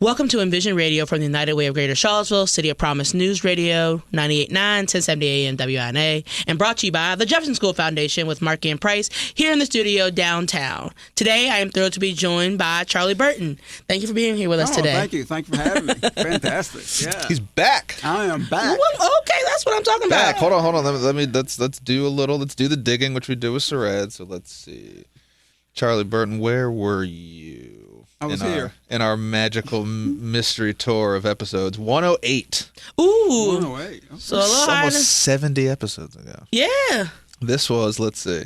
Welcome to Envision Radio from the United Way of Greater Charlottesville, City of Promise News Radio, 98.9, 1070 AM WINA, and brought to you by the Jefferson School Foundation with Marky and Price here in the studio downtown. Today, I am thrilled to be joined by Charley Burton. Thank you for being here with us today. Thank you. Thank you for having me. Fantastic. Yeah. He's back. I am back. Well, okay, that's what I'm talking Back. about. Hold on. Let's do the digging, which we do with Sared. So let's see. Charley Burton, where were you? I was here. In our magical mystery tour of episodes 108. Ooh. 108. Okay. So a little higher Almost than... 70 episodes ago. Yeah. This was, let's see.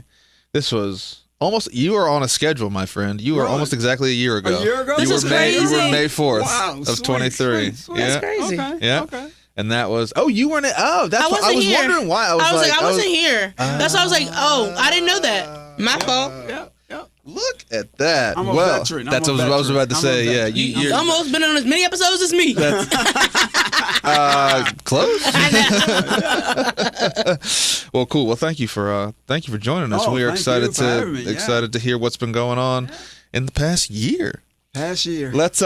This was almost, you were on a schedule, my friend. You were Really? almost exactly a year ago. A year ago? This is crazy. You were May 4th Wow, of 23. Sweet. Yeah. That's crazy. Okay. Yeah. Okay. And that was, you weren't, that's I what, wasn't I was here. wondering why. I wasn't here. That's why I was like, oh, I didn't know that. My fault. Yeah. Look at that. I'm a well, veteran. That's what I was about to say. Yeah, You've almost been on as many episodes as me. Close. I know. Well, cool. Well, thank you for joining us. Oh, we are thank excited you for having me. excited to hear what's been going on in the past year. Past year. Let's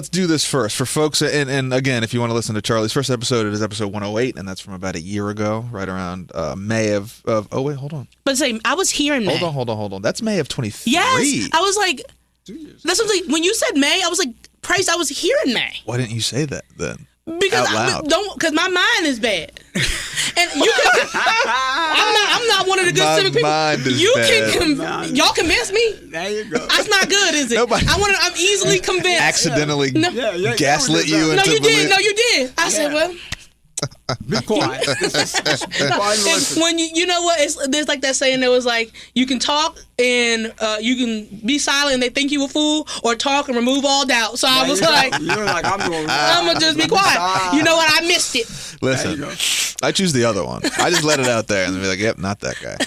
do this first for folks, and again, if you want to listen to Charley's first episode, it is episode 108, and that's from about a year ago, right around May of. Oh wait, hold on. But say, I was here in May. Hold on. That's May of 23. Yes, I was like, 2 years. that's what I was like. When you said May, I was like, Price, I was here in May. Why didn't you say that then? Because Out loud. because my mind is bad, and you can, I'm not one of the good My civic people. mind is You bad. can y'all convince me. There you go. That's not good, is it? Nobody- I'm easily convinced. Accidentally Yeah, gaslit yeah, you no, No, into you did. believing. No, you did. I said, Yeah. well, Be quiet. Just be quiet and listen. when you know what? There's like that saying that was like, you can talk and you can be silent and they think you a fool, or talk and remove all doubt. So I was like, You're like, I'm going I'm gonna just be quiet. You know what? I missed it. Listen, There you I choose the other one. I just let it out there and be like, yep, not that guy.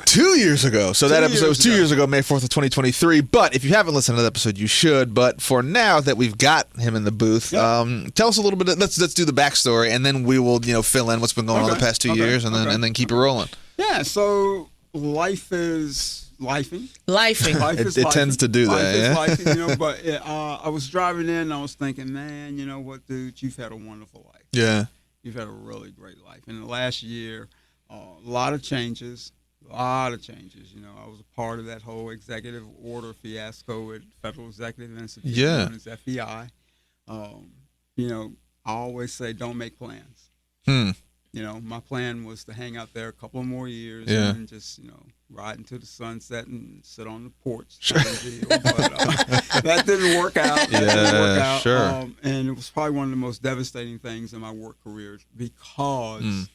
2 years ago. So that episode was 2 years ago, May 4th of 2023. But if you haven't listened to that episode, you should. But for now that we've got him in the booth, tell us a little bit. Let's do the backstory, and then we will fill in what's been going on the past 2 years, and then keep it rolling. Yeah, so life is lifing. Lifing. Life is It lifing. tends to do that, yeah? Life is lifing, but I was driving in and I was thinking, man, you know what, dude, you've had a wonderful life. Yeah. You've had a really great life. In the last year, a lot of changes. I was a part of that whole executive order fiasco at Federal Executive Institute, known as FEI. I always say don't make plans. My plan was to hang out there a couple of more years and just, ride into the sunset and sit on the porch. Sure. But that didn't work out. Sure. And it was probably one of the most devastating things in my work career because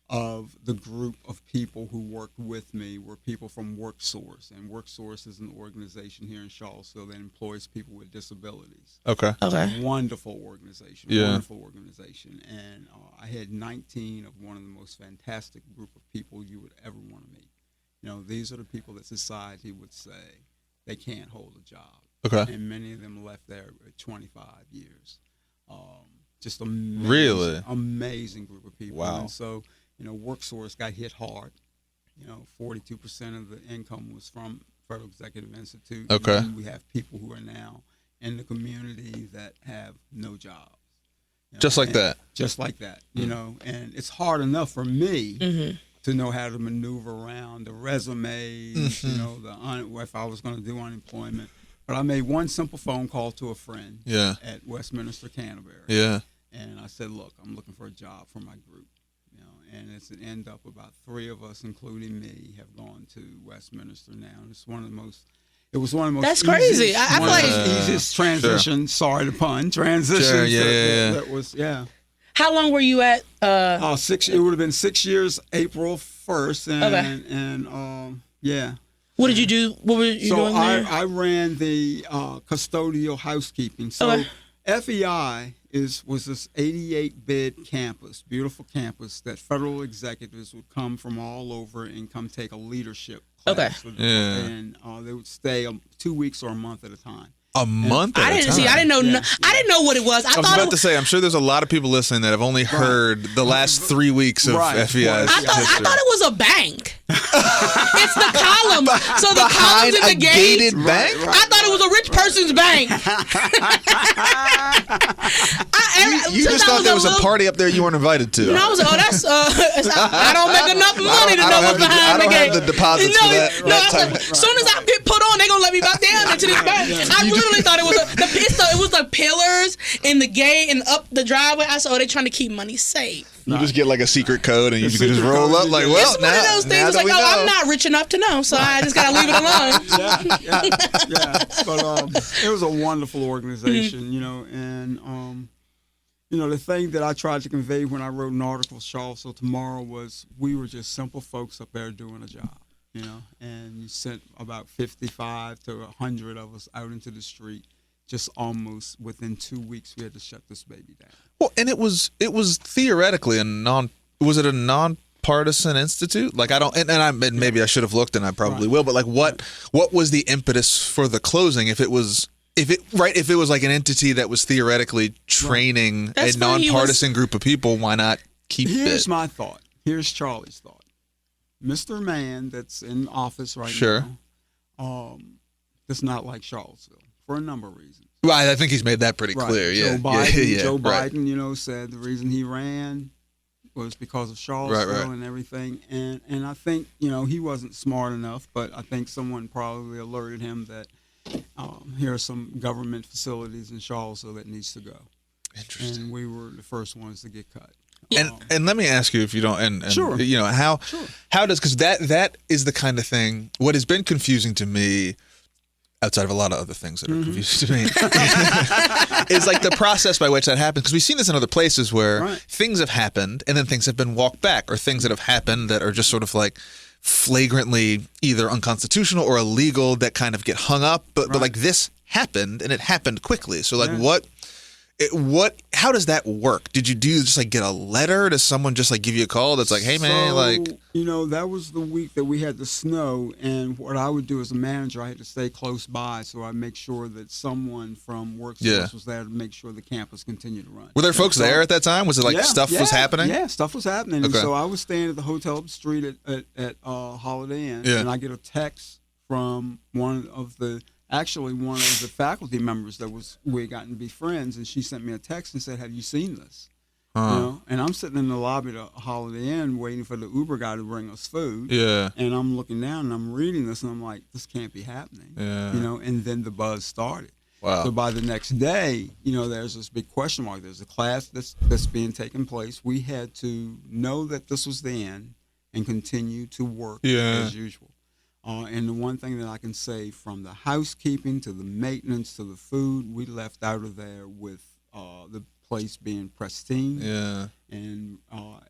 of the group of people who worked with me were people from WorkSource. And WorkSource is an organization here in Charlottesville that employs people with disabilities. Okay. Wonderful organization. And I had 19 of one of the most fantastic group of people you would ever want to meet. These are the people that society would say they can't hold a job. Okay. And many of them left there at 25 years. Just amazing. Really? Amazing group of people. Wow. And so, WorkSource got hit hard. 42% of the income was from Federal Executive Institute. Okay. And we have people who are now in the community that have no jobs. Just like that. Just like that, and it's hard enough for me to know how to maneuver around the resumes, if I was going to do unemployment. But I made one simple phone call to a friend at Westminster, Canterbury. Yeah. And I said, look, I'm looking for a job for my group. And it's an end up about 3 of us, including me, have gone to Westminster now. And it's one of the most. It was one of the most. That's crazy. Easiest, I feel like easiest transition. Sorry to pun. Transition. Sure, yeah. That was how long were you at? 6. It would have been 6 years. April 1st. What did you do? What were you doing there? I ran the custodial housekeeping. So FEI was this 88-bed campus, beautiful campus that federal executives would come from all over and come take a leadership class. And they would stay 2 weeks or a month at a time. A month? I didn't see. I didn't know. I didn't know what it was. I was about to say. I'm sure there's a lot of people listening that have only heard the last 3 weeks of FBI's history. I thought it was a bank. It's the column. So the columns in the gated bank. I thought it was a rich person's bank. You just thought there was a party up there you weren't invited to. No, I was like, oh, that's. I don't make enough money to know what's behind the gate. I don't have the deposits for that. As soon as I get put on, they're gonna let me back down into this bank. I literally thought it was it was the pillars in the gate and up the driveway. I said, oh, they're trying to keep money safe. You just get like a secret code and you can just roll up like, well, it's one of those things like, oh, I'm not rich enough to know, so I just gotta leave it alone. Yeah. But it was a wonderful organization, and the thing that I tried to convey when I wrote an article for Charley tomorrow was we were just simple folks up there doing a job, and you sent about 55 to 100 of us out into the street. Just almost within 2 weeks, we had to shut this baby down. Well, and it was theoretically was it a nonpartisan institute? Like maybe I should have looked and I probably will, but like what was the impetus for the closing if it was like an entity that was theoretically training a nonpartisan group of people, why not keep it? Here's my thought. Here's Charley's thought. Mr. Mann that's in office right now does not like Charlottesville for a number of reasons. Right, I think he's made that pretty clear. Yeah, Joe Biden, said the reason he ran was because of Charlottesville and everything. And I think, he wasn't smart enough, but I think someone probably alerted him that here are some government facilities in Charlottesville that needs to go. Interesting. And we were the first ones to get cut. And let me ask you if you don't, and sure. How does, because that is the kind of thing, what has been confusing to me, outside of a lot of other things that are confusing to me, is like the process by which that happens. Because we've seen this in other places where things have happened and then things have been walked back, or things that have happened that are just sort of like flagrantly either unconstitutional or illegal that kind of get hung up. But like this happened and it happened quickly. So like how does that work? Did you just like get a letter? Does someone just like give you a call that's like, hey man, like, that was the week that we had the snow, and what I would do as a manager, I had to stay close by, so I make sure that someone from Workforce was there to make sure the campus continued to run. Were there folks there at that time? Was it like stuff was happening? Yeah, stuff was happening. Okay. And so I was staying at the hotel up the street at Holiday Inn, and I get a text from one of the faculty members we had gotten to be friends, and she sent me a text and said, have you seen this? And I'm sitting in the lobby of the Holiday Inn waiting for the Uber guy to bring us food. Yeah. And I'm looking down and I'm reading this and I'm like, this can't be happening. Yeah. And then the buzz started. Wow. So by the next day, there's this big question mark. There's a class that's being taken place. We had to know that this was the end and continue to work as usual. And the one thing that I can say, from the housekeeping to the maintenance to the food, we left out of there with the place being pristine. Yeah. And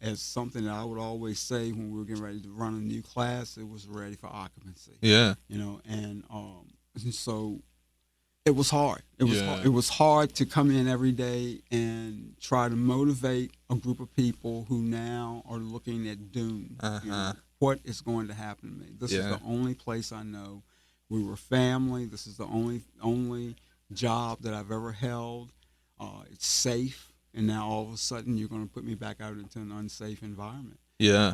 as something that I would always say when we were getting ready to run a new class, it was ready for occupancy. Yeah. And so it was hard. It was hard to come in every day and try to motivate a group of people who now are looking at doom. What is going to happen to me? This is the only place I know. We were family. This is the only job that I've ever held. It's safe, and now all of a sudden you're going to put me back out into an unsafe environment. Yeah.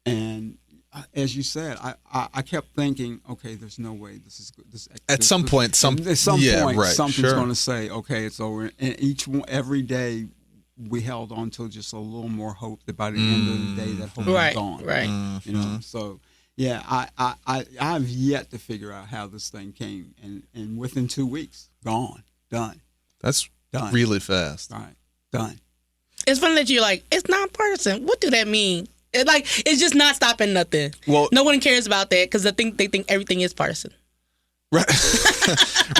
And as you said, I kept thinking, okay, there's no way this is good. At some point, something's going to say, okay, it's over. And every day, we held on to just a little more hope that by the end of the day that hope is gone. Right. So I've yet to figure out how this thing came, and within 2 weeks, gone, done. That's done. Really fast. Right, done. It's funny that you're like, it's nonpartisan. What do that mean? It's just not stopping nothing. Well, no one cares about that because they think everything is partisan. Right.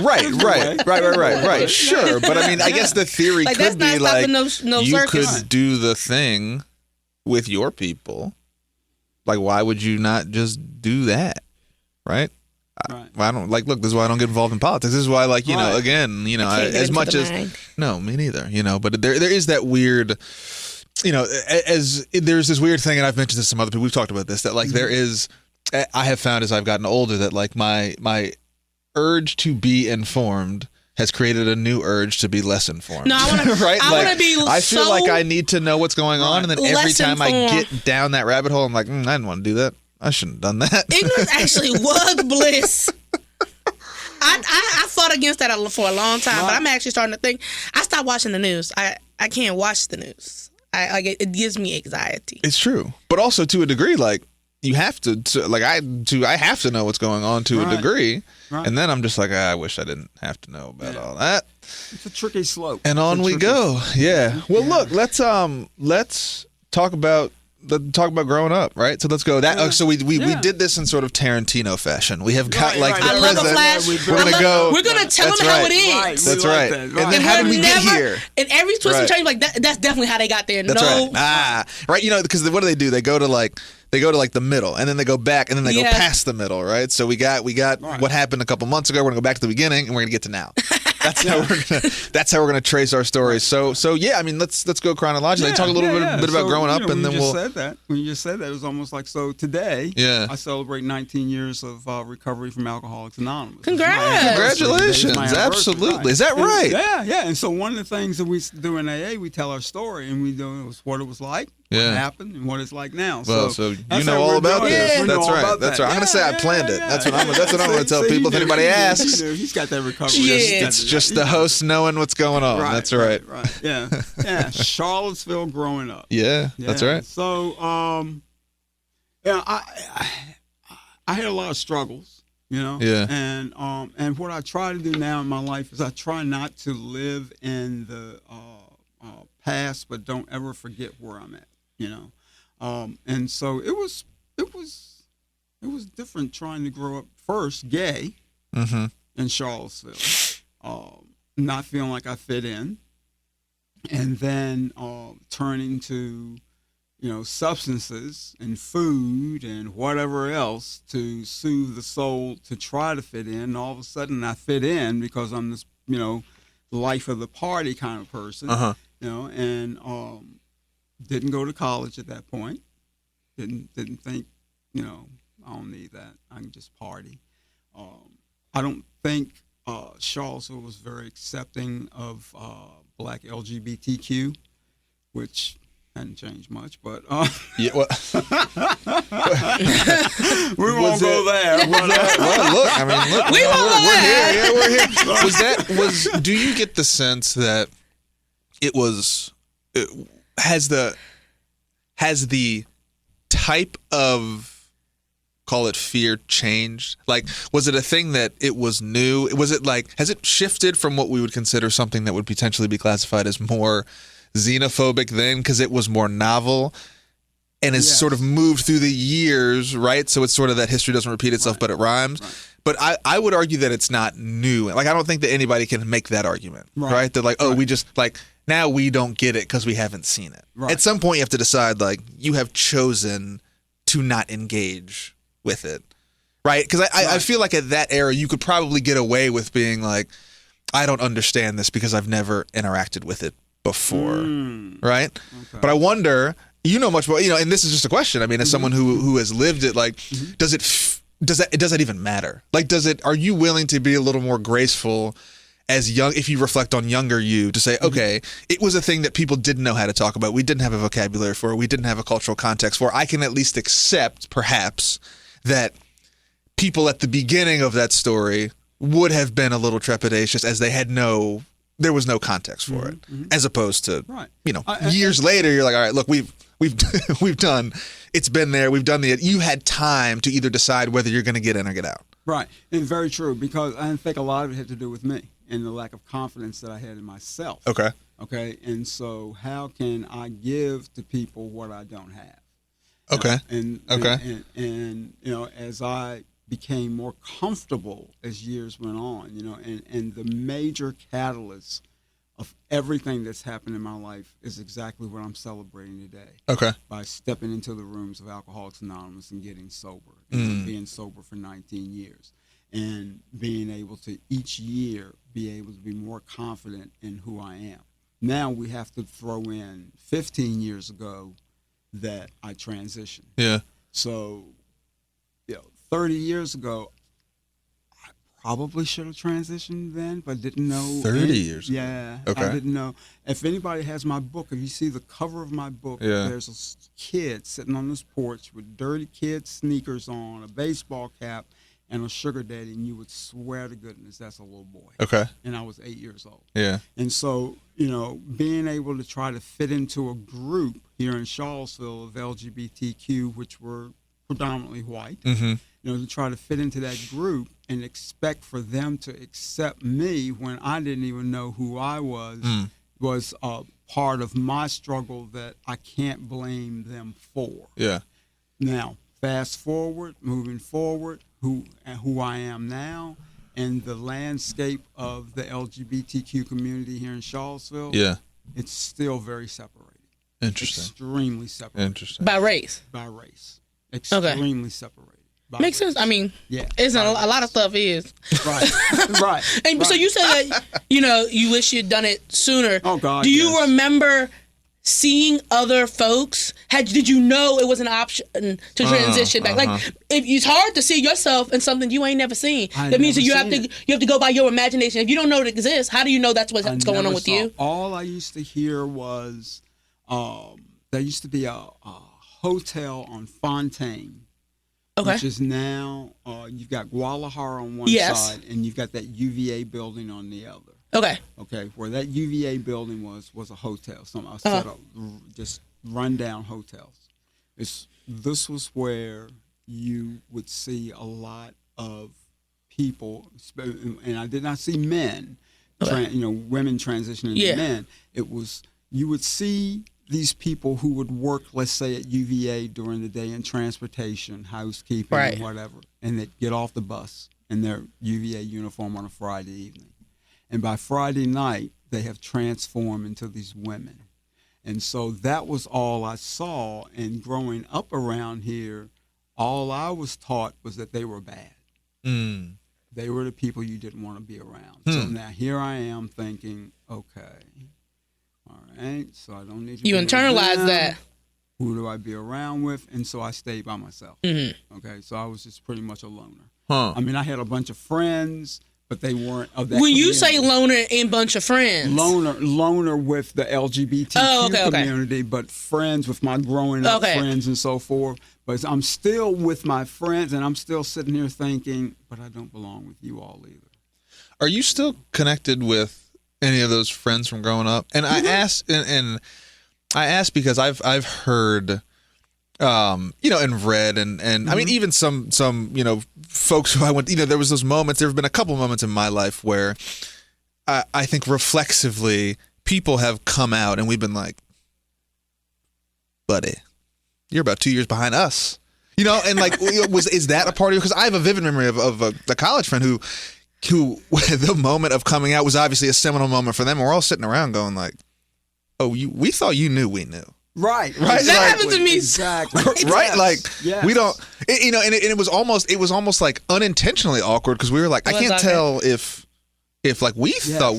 right. Sure, but I mean, I guess the theory could be like you could do the thing with your people. Like, why would you not just do that? Right. I don't like. Look, this is why I don't get involved in politics. This is why, like, as much as no, me neither. But there is that weird. As there's this weird thing, and I've mentioned this to some other people. We've talked about this. That like there is. I have found as I've gotten older that like my urge to be informed has created a new urge to be less informed. No, I want to. right? I want to be. I feel so like I need to know what's going on, and then every less time I informed. get down that rabbit hole, I'm like, I didn't want to do that. I shouldn't have done that. Ignorance actually was bliss. I fought against that for a long time, but I'm actually starting to think. I stopped watching the news. I can't watch the news. It gives me anxiety. It's true, but also to a degree, like you have to I have to know what's going on to a degree, and then I'm just like, I wish I didn't have to know about all that. It's a tricky slope. And on we go. Yeah. Well, look, let's talk about growing up, right? So let's go. So we did this in sort of Tarantino fashion. We have got the I love a president. flash. We're gonna go. We're gonna tell them how it is. That's right. And then how did we get here? And every twist and turn, like that's definitely how they got there. That's right. Right. You know, because what do? They go to the middle, and then they go back, and then they go past the middle, right? So we got what happened a couple months ago. We're gonna go back to the beginning, and we're gonna get to now. That's how we're gonna trace our stories. So yeah, I mean, let's go chronologically. Talk a little bit about growing up, and then we'll. When you just said that, it was almost like today. Yeah. I celebrate 19 years of recovery from Alcoholics Anonymous. Congratulations! Absolutely, right. Is that right? Yeah. And so one of the things that we do in AA, we tell our story, and we do what it was like, what happened, and what it's like now. Well, so you know all about this. That's right. That's right. I'm gonna say I planned it. That's what I'm gonna tell people if anybody asks. He's got that recovery. It's just the host knowing what's going on. That's right. Right. Yeah. Charlottesville growing up. Yeah. That's right. So, I had a lot of struggles, you know. Yeah. And what I try to do now in my life is I try not to live in the past, but don't ever forget where I'm at, you know. And so it was different trying to grow up first gay in Charlottesville, not feeling like I fit in, and then turning to, you know, substances and food and whatever else to soothe the soul to try to fit in. And all of a sudden I fit in because I'm this, you know, life of the party kind of person, you know, and didn't go to college at that point. Didn't think, you know, I don't need that. I can just party. I don't think Charlottesville was very accepting of black LGBTQ, which hadn't changed much, but yeah, well, we won't go there. Well, look, I mean, look, we're here. Yeah, we're here. Do you get the sense that has the type of, call it, fear changed? Like, was it a thing that it was new? Was it like, has it shifted from what we would consider something that would potentially be classified as more xenophobic then because it was more novel, and has sort of moved through the years, right? So it's sort of that history doesn't repeat itself, but it rhymes. Right. But I would argue that it's not new. Like, I don't think that anybody can make that argument, right? That like, we just, like, now we don't get it because we haven't seen it. Right. At some point you have to decide, like, you have chosen to not engage with it, right? Because I feel like at that era you could probably get away with being like, I don't understand this because I've never interacted with it before, right? Okay. But I wonder, you know much more, you know, and this is just a question. I mean, as someone who has lived it, like, does that even matter? Like, are you willing to be a little more graceful as young, if you reflect on younger you, to say, okay, it was a thing that people didn't know how to talk about. We didn't have a vocabulary for it. We didn't have a cultural context for it. I can at least accept, perhaps, that people at the beginning of that story would have been a little trepidatious as they had there was no context for it, as opposed to, you know, years later, you're like, all right, look, we've done, it's been there, we've done you had time to either decide whether you're going to get in or get out. Right, and very true, because I think a lot of it had to do with me and the lack of confidence that I had in myself. Okay, and so how can I give to people what I don't have? And you know, as I became more comfortable as years went on, you know, and the major catalyst of everything that's happened in my life is exactly what I'm celebrating today. By stepping into the rooms of Alcoholics Anonymous and getting sober, and being sober for 19 years, and being able to each year be able to be more confident in who I am. Now we have to throw in 15 years ago that I transitioned. Yeah. So, you know, 30 years ago, I probably should have transitioned then, but didn't know. 30 years ago. Yeah. Okay. I didn't know. If anybody has my book, if you see the cover of my book, there's a kid sitting on this porch with dirty kid sneakers on, a baseball cap, and a sugar daddy, and you would swear to goodness that's a little boy. Okay. And I was 8 years old. Yeah. And so, being able to try to fit into a group here in Charlottesville of LGBTQ, which were predominantly white, Mm-hmm. to try to fit into that group and expect for them to accept me when I didn't even know who I was a part of my struggle that I can't blame them for. Yeah. Now, moving forward, who I am now, and the landscape of the LGBTQ community here in Charlottesville, it's still very separated. Interesting. Extremely separated. Interesting. By race. Extremely separated. Makes sense. I mean, isn't a lot of stuff is. Right. Right. And so you said that, you wish you'd done it sooner. Oh, God. Do you remember seeing other folks? Did you know it was an option to transition back? Like, if it's hard to see yourself in something you ain't never seen. That means that you have to go by your imagination. If you don't know it exists, how do you know that's what's going on with you? All I used to hear was there used to be a hotel on Fontaine. Okay. Which is now, you've got Guadalajara on one side, and you've got that UVA building on the other. Okay. Where that UVA building was a hotel. A set of just rundown hotels. This was where you would see a lot of people, and I did not see men, women transitioning to men. It was, you would see these people who would work, let's say, at UVA during the day in transportation, housekeeping, and whatever, and they'd get off the bus in their UVA uniform on a Friday evening. And by Friday night, they have transformed into these women. And so that was all I saw. And growing up around here, all I was taught was that they were bad. They were the people you didn't want to be around. So now here I am thinking, okay, all right, so I don't need to. You internalize that. Who do I be around with? And so I stayed by myself. Okay, so I was just pretty much a loner. I mean, I had a bunch of friends, but they weren't of that When community. you say loner and bunch of friends. Loner with the LGBTQ community, but friends with my growing up friends and so forth. But I'm still with my friends, and I'm still sitting here thinking, but I don't belong with you all either. Are you still connected with any of those friends from growing up? And I asked, and I asked because I've heard, and read, and I mean, even some folks who I went, there was those moments. There have been a couple moments in my life where I think reflexively people have come out, and we've been like, buddy, you're about 2 years behind us, and like, is that a part of it? Because I have a vivid memory of a college friend who the moment of coming out was obviously a seminal moment for them. And we're all sitting around going like, oh, we thought you knew we knew. Right. That happened to me. Exactly. Right. Like, we don't, and it was almost like unintentionally awkward because we were like, I can't tell if like we thought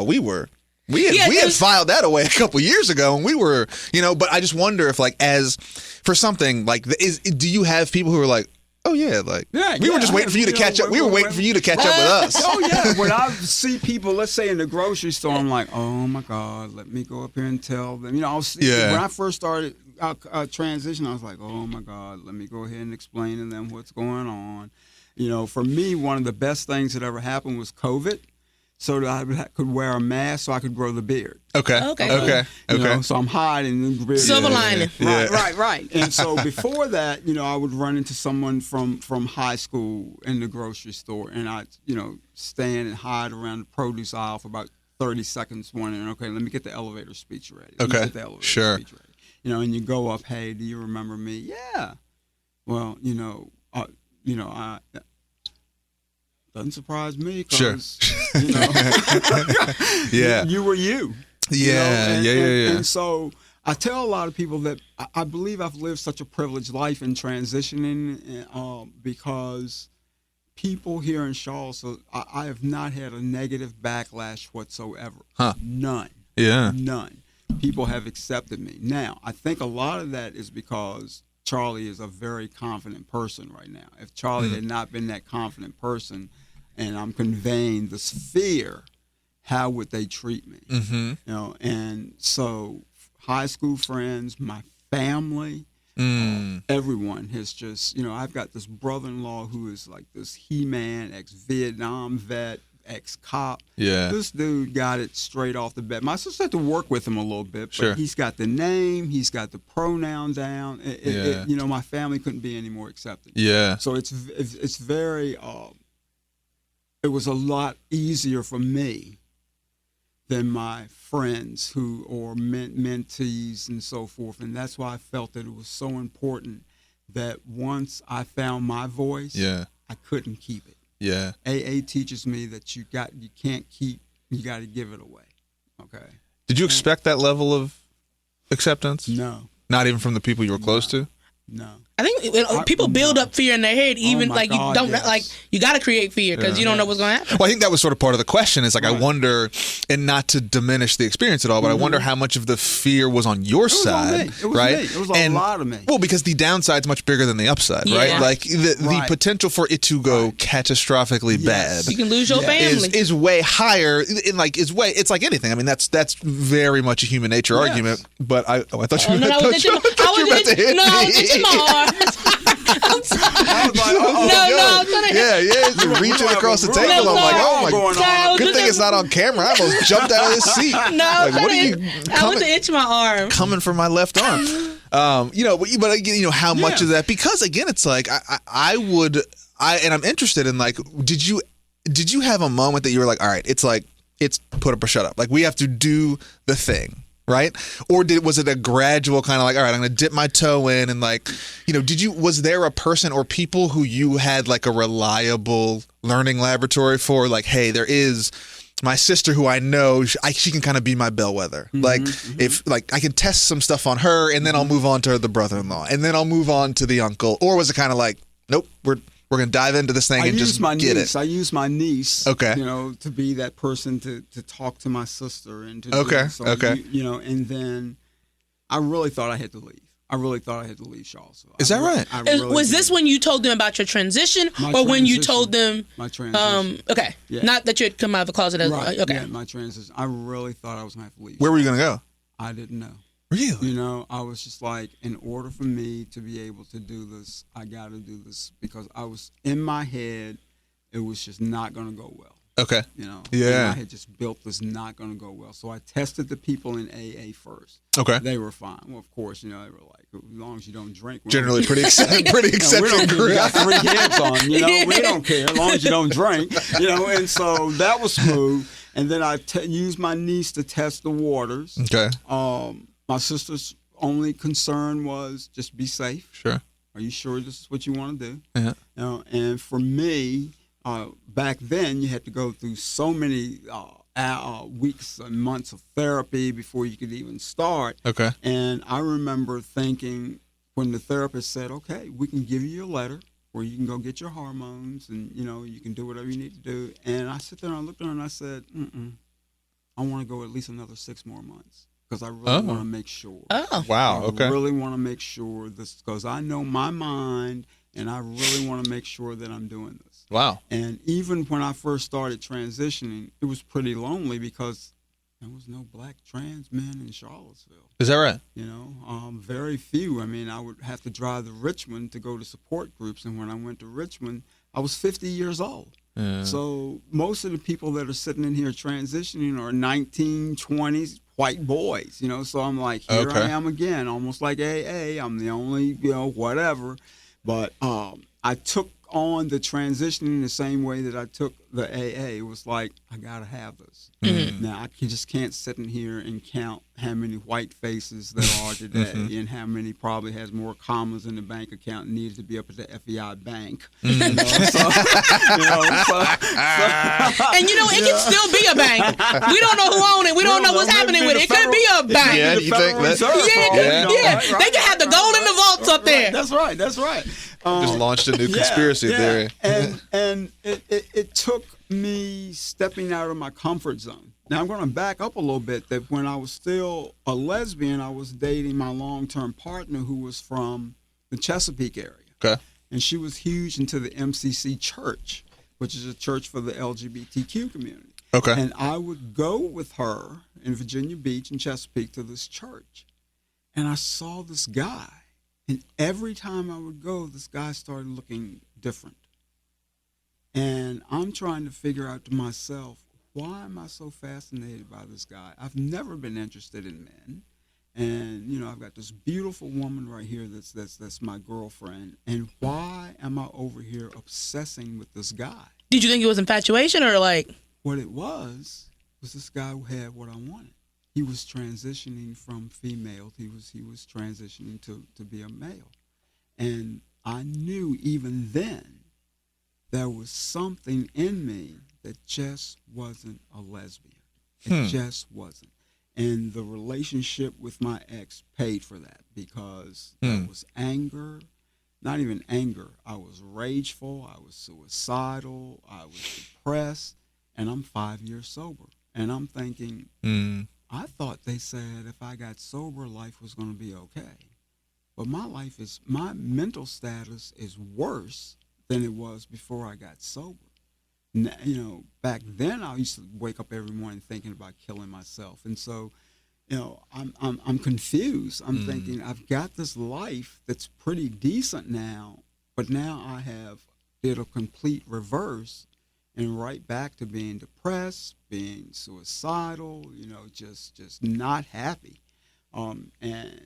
we were. We had filed that away a couple years ago, and we were, but I just wonder if, like, as for something like, do you have people who are like, oh yeah, like we were just waiting for you to catch up. We were waiting for you to catch up with us. Oh yeah. When I see people, let's say in the grocery store, I'm like, oh my God, let me go up here and tell them. When I first started transition, I was like, oh my God, let me go ahead and explain to them what's going on. For me, one of the best things that ever happened was COVID. So that I could wear a mask so I could grow the beard. Okay. So I'm hiding the beard. Silver lining. Right. And so before that, I would run into someone from high school in the grocery store, and I'd, stand and hide around the produce aisle for about 30 seconds wondering, okay, let me get the elevator speech ready. Sure. Speech ready. And you go up, hey, do you remember me? Yeah. Well, I... Doesn't surprise me because, you were you. And so I tell a lot of people that I believe I've lived such a privileged life in transitioning because people here in Charlottesville, I have not had a negative backlash whatsoever. None. Yeah. None. People have accepted me. Now, I think a lot of that is because Charley is a very confident person right now. If Charley had not been that confident person, and I'm conveying this fear, how would they treat me? Mm-hmm. You know, and so high school friends, my family, everyone has just, I've got this brother-in-law who is like this He-Man, ex-Vietnam vet, ex-cop. Yeah. This dude got it straight off the bat. My sister had to work with him a little bit, but Sure. he's got the name, he's got the pronoun down. My family couldn't be any more accepting. Yeah. So it's very, it was a lot easier for me than my friends or mentees and so forth. And that's why I felt that it was so important that once I found my voice, I couldn't keep it. Yeah. AA teaches me that you got to give it away. Okay. Did you expect that level of acceptance? No. Not even from the people you were close to? No. I think people build up fear in their head, even my God, you don't yes. like you got to create fear because you don't know what's going to happen. Well, I think that was sort of part of the question. Is like, Right. I wonder, and not to diminish the experience at all, but I wonder how much of the fear was on your side, It was right? me. It was a lot of me. Well, because the downside's much bigger than the upside, Yeah. right? Like the Right. potential for it to go catastrophically bad You can lose your family. is way higher. It's like anything. I mean, that's very much a human nature Yes. argument. But I thought you No, I was itching my arms. I'm sorry. I was like, No, I'm trying to. Yeah, it's reaching across the table. No, I'm like, oh my going god! on. Good thing it's not on camera. I almost jumped out of the seat. No, Like, what are you I went to itch my arm. coming for my left arm? But again, how much of that? Because again, it's like and I'm interested in like, did you have a moment that you were like, all right, it's put up or shut up. Like we have to do the thing. Right? Or was it a gradual kind of like, all right, I'm going to dip my toe in and like, was there a person or people who you had like a reliable learning laboratory for? Like, hey, there is my sister who I know, she can kind of be my bellwether. If like I can test some stuff on her and then I'll move on to the brother-in-law and then I'll move on to the uncle. Or was it kind of like, nope, we're going to dive into this thing and just get it? I use my niece, Okay. To be that person to talk to my sister and to Okay, do so, okay. And then I really thought I had to leave. I really thought I had to leave Charlottesville. Is that right? Was this when you told them about your transition, or when you told them? My transition. Okay, Yeah. not that you had come out of the closet. Right. Okay. Yeah, my transition. I really thought I was going to have to leave. Where were you going to go? I didn't know. Really? I was just like, in order for me to be able to do this, I got to do this because I was in my head, it was just not going to go well. Okay. Yeah. Yeah. And I had just built this not going to go well. So I tested the people in AA first. Okay. They were fine. Well, of course, they were like, as long as you don't drink. Generally pretty accepting we group. got 3 kids on, we don't care as long as you don't drink, and so that was smooth. And then I used my niece to test the waters. Okay. My sister's only concern was just be safe. Sure. Are you sure this is what you want to do? Yeah. And for me, back then, you had to go through so many weeks and months of therapy before you could even start. Okay. And I remember thinking when the therapist said, okay, we can give you your letter where you can go get your hormones and, you can do whatever you need to do. And I sit there and I looked at her and I said, I want to go at least another 6 more months. Because I really want to make sure. Oh. Wow. Okay. I really want to make sure this, because I know my mind, and I really want to make sure that I'm doing this. Wow. And even when I first started transitioning, it was pretty lonely because there was no black trans men in Charlottesville. Is that right? Very few. I mean, I would have to drive to Richmond to go to support groups, and when I went to Richmond, I was 50 years old. Yeah. So most of the people that are sitting in here transitioning are 19, 20s, white boys, So I'm like, here I am again, almost like AA. I'm the only, whatever. But I took on the transitioning the same way that I took the AA. It was like, I got to have this. Mm-hmm. Now, I just can't sit in here and count how many white faces there are today and how many probably has more commas in the bank account and needs to be up at the FEI bank. And it can still be a bank. We don't know who owns it. We don't know what's happening with it. It could be a bank. Yeah, you think that? Yeah. They can have the gold in the vaults up there. That's right. Just launched a new conspiracy theory. And it took me stepping out of my comfort zone. Now, I'm going to back up a little bit that when I was still a lesbian, I was dating my long-term partner who was from the Chesapeake area. Okay. And she was huge into the MCC church. which is a church for the LGBTQ community. Okay. And I would go with her in Virginia Beach and Chesapeake to this church. And I saw this guy. And every time I would go, this guy started looking different. And I'm trying to figure out to myself, why am I so fascinated by this guy? I've never been interested in men. And, you know, I've got this beautiful woman right here that's my girlfriend. And why am I over here obsessing with this guy? Did you think it was infatuation or like? What it was this guy who had what I wanted. He was transitioning from female. He was transitioning to be a male. And I knew even then there was something in me that just wasn't a lesbian. It just wasn't. And the relationship with my ex paid for that, because there was anger, not even anger. I was rageful. I was suicidal. I was depressed. And I'm 5 years sober. And I'm thinking, I thought they said if I got sober, life was going to be okay. But my mental status is worse than it was before I got sober. You know, back then I used to wake up every morning thinking about killing myself. And so, you know, I'm confused. I'm thinking I've got this life that's pretty decent now, but now I did a complete reverse and right back to being depressed, being suicidal, you know, just not happy. And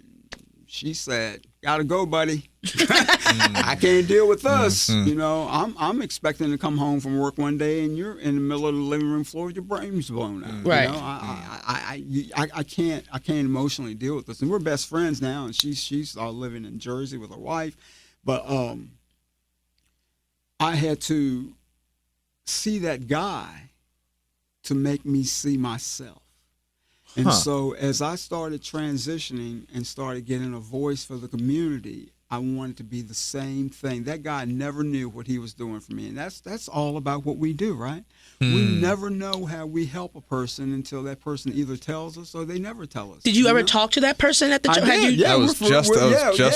she said, "Gotta go, buddy. I can't deal with this." You know, I'm expecting to come home from work one day and you're in the middle of the living room floor with your brains blown out. Right. You know, I can't emotionally deal with this. And we're best friends now, and she's living in Jersey with her wife, but I had to see that guy to make me see myself. And so as I started transitioning and started getting a voice for the community, I wanted to be the same thing. That guy never knew what he was doing for me. And that's all about what we do, right? We never know how we help a person until that person either tells us or they never tell us. Did you ever talk to that person at the church? I did, yeah. I was just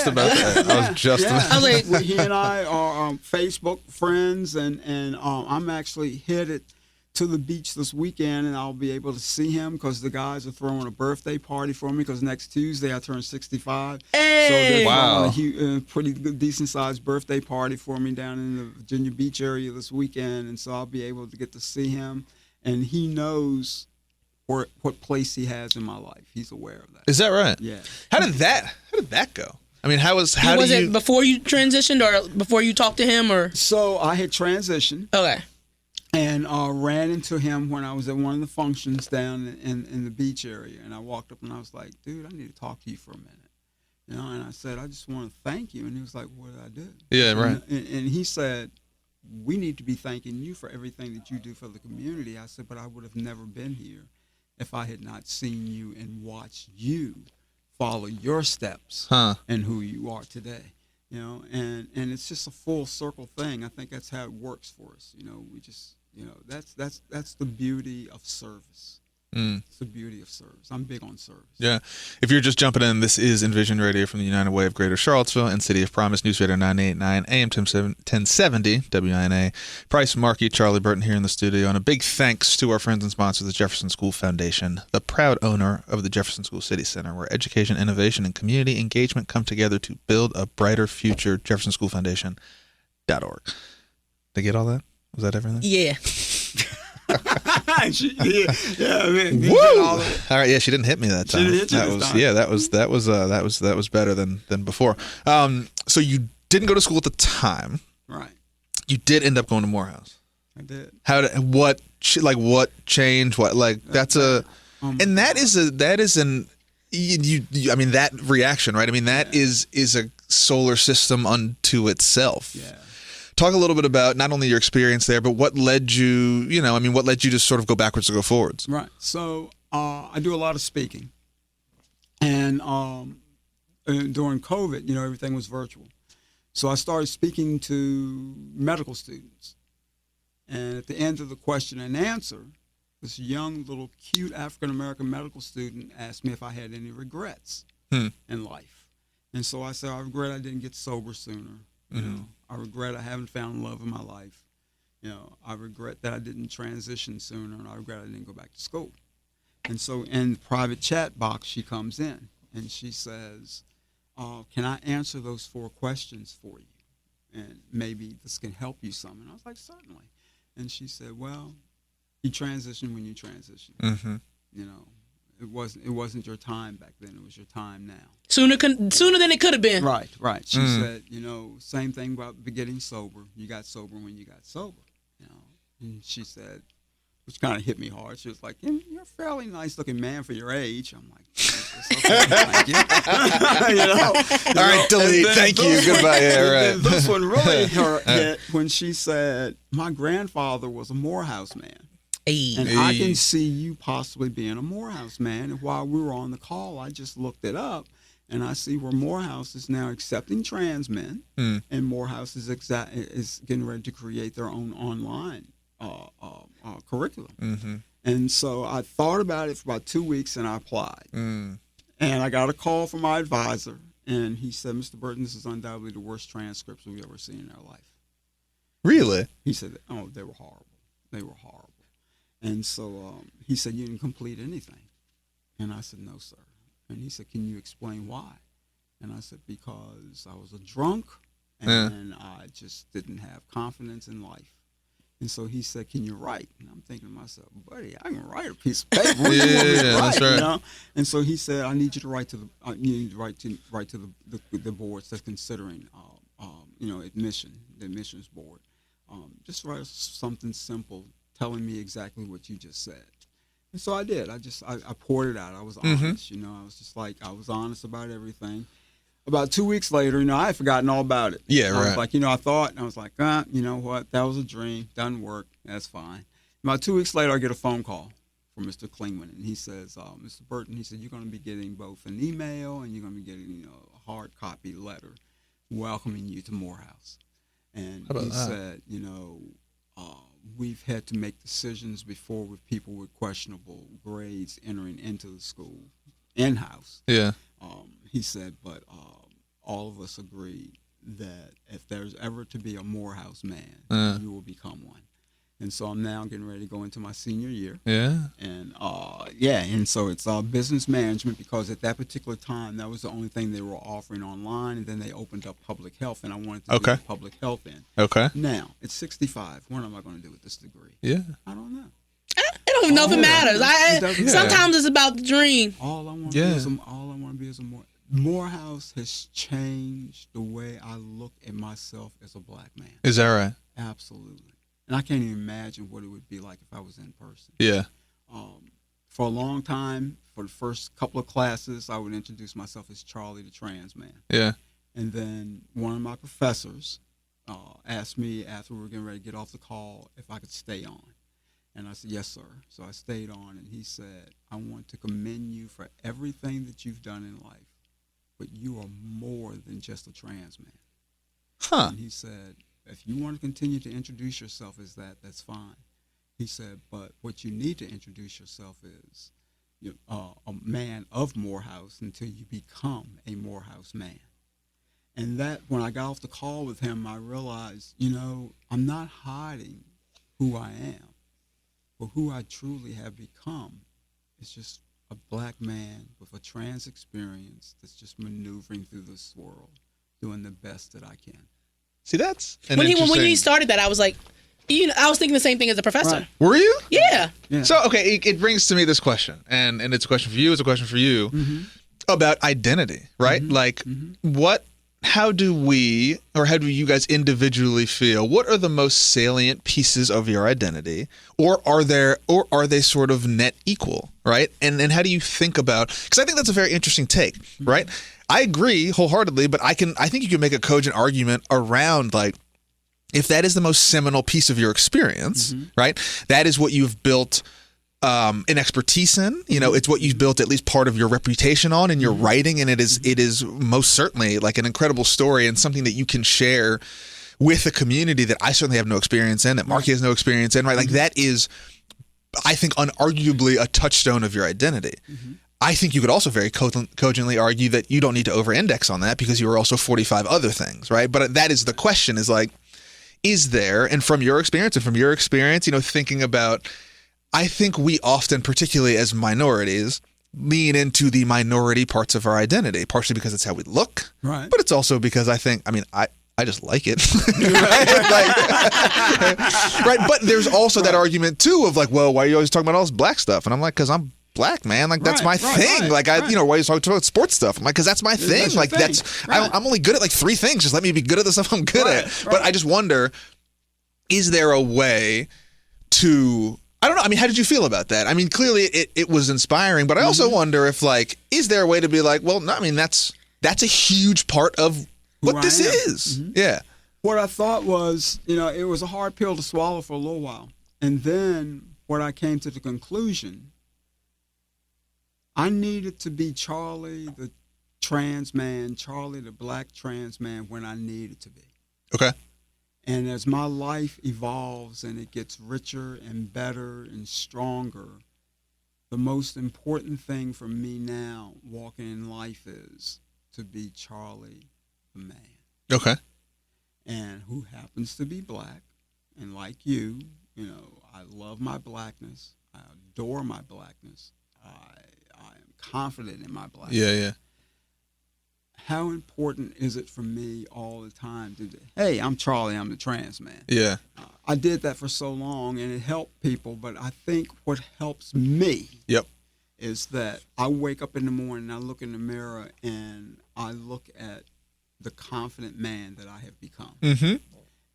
about that. He and I are Facebook friends, and I'm actually headed to the beach this weekend, and I'll be able to see him because the guys are throwing a birthday party for me, because next Tuesday I turn 65. Hey! So they're Wow. throwing a pretty good, decent-sized birthday party for me down in the Virginia Beach area this weekend, and so I'll be able to get to see him, and he knows what place he has in my life. He's aware of that. Is that right? Yeah. How did that go? I mean, Was it before you transitioned or before you talked to him, or? So I had transitioned. Okay. And ran into him when I was at one of the functions down in the beach area. And I walked up and I was like, "Dude, I need to talk to you for a minute." You know, and I said, "I just want to thank you." And he was like, "What did I do?" Yeah, right. And he said, "We need to be thanking you for everything that you do for the community." I said, "But I would have never been here if I had not seen you and watched you follow your steps and who you are today." You know, and it's just a full circle thing. I think that's how it works for us. You know, we just, you know, that's the beauty of service. It's the beauty of service. I'm big on service. Yeah. If you're just jumping in, this is Envision Radio from the United Way of Greater Charlottesville and City of Promise, News Radio 989 AM 1070 WINA. Price, Markey, Charley, Burton here in the studio. And a big thanks to our friends and sponsors, the Jefferson School Foundation, the proud owner of the Jefferson School City Center, where education, innovation, and community engagement come together to build a brighter future. JeffersonSchoolFoundation.org. Did I get all that? Was that everything? Yeah. Yeah, man. Woo! All right, yeah, she didn't hit me that time. She didn't hit you this time. Yeah, that was better than before. So you didn't go to school at the time. Right. You did end up going to Morehouse. I did. What changed? And that is an I mean, that reaction, right? I mean, that is a solar system unto itself. Yeah. Talk a little bit about not only your experience there, but what led you, what led you to sort of go backwards to go forwards? Right. So I do a lot of speaking. And during COVID, everything was virtual. So I started speaking to medical students. And at the end of the question and answer, this young, little, cute African-American medical student asked me if I had any regrets in life. And so I said, I regret I didn't get sober sooner. I regret I haven't found love in my life. You know, I regret that I didn't transition sooner, and I regret I didn't go back to school. And so in the private chat box, she comes in, and she says, can I answer those 4 questions for you? And maybe this can help you some. And I was like, certainly. And she said, well, you transition when you transition. Mm-hmm. You know, it wasn't your time back then. It was your time now. Sooner than it could have been. Right. She said, you know, same thing about getting sober. You got sober when you got sober. You know, and she said, which kind of hit me hard. She was like, "You're a fairly nice-looking man for your age." I'm like, okay, thank you. You know? All right, delete. Thank you. Goodbye. Yeah, right. This one really hit when she said, "My grandfather was a Morehouse man, and I can see you possibly being a Morehouse man." And while we were on the call, I just looked it up, and I see where Morehouse is now accepting trans men, and Morehouse is getting ready to create their own online curriculum. Mm-hmm. And so I thought about it for about 2 weeks, and I applied. And I got a call from my advisor, and he said, "Mr. Burton, this is undoubtedly the worst transcripts we've ever seen in our life." Really? He said, "Oh, they were horrible. They were horrible." And so he said, "You didn't complete anything." And I said, "No, sir." And he said, "Can you explain why?" And I said, "Because I was a drunk, and I just didn't have confidence in life." And so he said, "Can you write?" And I'm thinking to myself, "Buddy, I can write a piece of paper." That's right. You know? And so he said, "I need you to write to the boards that's considering, the admissions board. Just write something simple, telling me exactly what you just said." And so I did. I poured it out. I was honest. You know, I was honest about everything. About 2 weeks later, you know, I had forgotten all about it. Yeah, I right. was like, you know, I thought, and I was like, you know what? That was a dream. Doesn't work. That's fine. About 2 weeks later, I get a phone call from Mr. Klingman, and he says, "Mr. Burton," he said, "you're going to be getting both an email and you're going to be getting, you know, a hard copy letter welcoming you to Morehouse." And he said, you know, we've had to make decisions before with people with questionable grades entering into the school in-house. Yeah. He said, but all of us agreed that if there's ever to be a Morehouse man, you will become one. And so I'm now getting ready to go into my senior year. Yeah. And and so it's business management, because at that particular time, that was the only thing they were offering online. And then they opened up public health, and I wanted to do public health in. Okay. Now, it's 65. What am I going to do with this degree? Yeah. I don't know. I don't even know if it matters. Sometimes it's about the dream. All I want to be is a Morehouse has changed the way I look at myself as a black man. Is that right? Absolutely. And I can't even imagine what it would be like if I was in person. Yeah. For a long time, for the first couple of classes, I would introduce myself as Charley the trans man. Yeah. And then one of my professors asked me after we were getting ready to get off the call if I could stay on. And I said, "Yes, sir." So I stayed on, and he said, "I want to commend you for everything that you've done in life, but you are more than just a trans man." Huh. And he said, "If you want to continue to introduce yourself as that, that's fine." He said, "But what you need to introduce yourself is a man of Morehouse until you become a Morehouse man." And that, when I got off the call with him, I realized, you know, I'm not hiding who I am, but who I truly have become is just a black man with a trans experience that's just maneuvering through this world, doing the best that I can. See, that's when he started that, I was like, you know, I was thinking the same thing as the professor. Right. Were you? Yeah. So, okay, it brings to me this question, and it's a question for you, it's a question for you, about identity, right? Like, how do you guys individually feel? What are the most salient pieces of your identity, or are they sort of net equal, right? And how do you think about? Because I think that's a very interesting take, right? I agree wholeheartedly, but I think you can make a cogent argument around, like, if that is the most seminal piece of your experience, right? That is what you've built an expertise in. You know, it's what you've built at least part of your reputation on in your writing, and it is most certainly like an incredible story and something that you can share with a community that I certainly have no experience in, that Marky has no experience in, right? Like, that is, I think, unarguably a touchstone of your identity. I think you could also very cogently argue that you don't need to over-index on that because you are also 45 other things, right? But that is the question, is like, is there, and from your experience, thinking about, I think we often, particularly as minorities, lean into the minority parts of our identity, partially because it's how we look, right? But it's also because I just like it. Right? Right. But there's also that argument too of like, well, why are you always talking about all this black stuff? And I'm like, because I'm black, man. Like that's my thing. Like why are you talking about sports stuff? I'm like, because that's my thing. Like that's I'm only good at like 3 things. Just let me be good at the stuff I'm good at. But I just wonder, is there a way to, I don't know. I mean, how did you feel about that? I mean, clearly it was inspiring, but I also wonder if like, is there a way to be like, well, no, I mean, that's a huge part of what this is. Mm-hmm. Yeah. What I thought was, it was a hard pill to swallow for a little while. And then what I came to the conclusion, I needed to be Charley, the trans man, Charley, the black trans man, when I needed to be. Okay. And as my life evolves and it gets richer and better and stronger, the most important thing for me now walking in life is to be Charley, the man. Okay. And who happens to be black. And like you, I love my blackness. I adore my blackness. I am confident in my blackness. Yeah. How important is it for me all the time to, hey, I'm Charley, I'm the trans man. Yeah. I did that for so long and it helped people, but I think what helps me is that I wake up in the morning and I look in the mirror and I look at the confident man that I have become. Mm-hmm.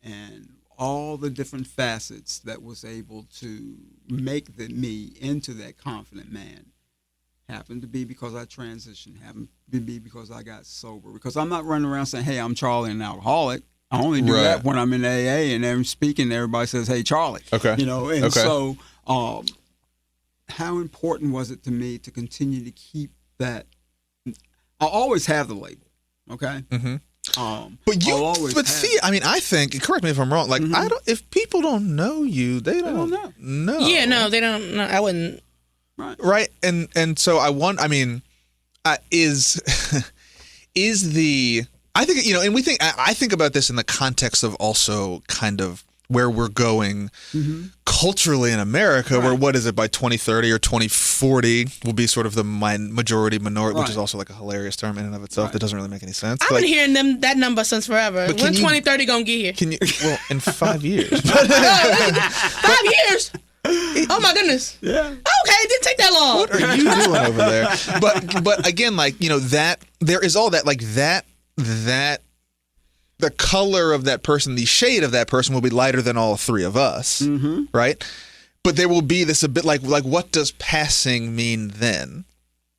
And all the different facets that was able to make me into that confident man happened to be because I transitioned, happened to be because I got sober. Because I'm not running around saying, hey, I'm Charley, an alcoholic. I only do that when I'm in AA and I'm speaking, everybody says, hey, Charley. Okay. So how important was it to me to continue to keep that? I always have the label, okay? Mm-hmm. I think, correct me if I'm wrong, like, if people don't know you, they don't know. Yeah, no, they don't know. I wouldn't. Right. And so I think about this in the context of also kind of where we're going culturally in America, where what is it, by 2030 or 2040 will be sort of the majority minority, which is also like a hilarious term in and of itself that doesn't really make any sense. I've been hearing that number since forever. When 2030 gonna get here? Can you? Well, in 5 years. 5 years. Oh my goodness. Yeah. Okay, it didn't take that long. What are you doing over there? But again, like, that there is all that, like that the color of that person, the shade of that person will be lighter than all 3 of us, right? But there will be this a bit like what does passing mean then?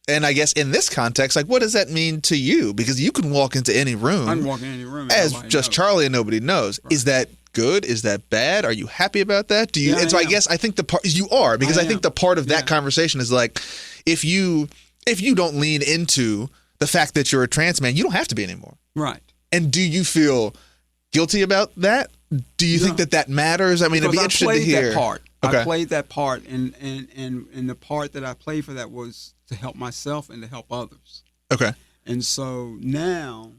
And I guess in this context, like, what does that mean to you? Because you can walk into any room. I can walk in any room as just Charley and nobody knows. Right. Is that good? Is that bad? Are you happy about that? Do you? And so I guess I think the part you are, because I think the part of that conversation is like, if you don't lean into the fact that you're a trans man, you don't have to be anymore. Right. And do you feel guilty about that? Do you think that matters? I mean, it'd be interesting to hear. That part. Okay. I played that part, and the part that I played for that was to help myself and to help others. Okay. And so now,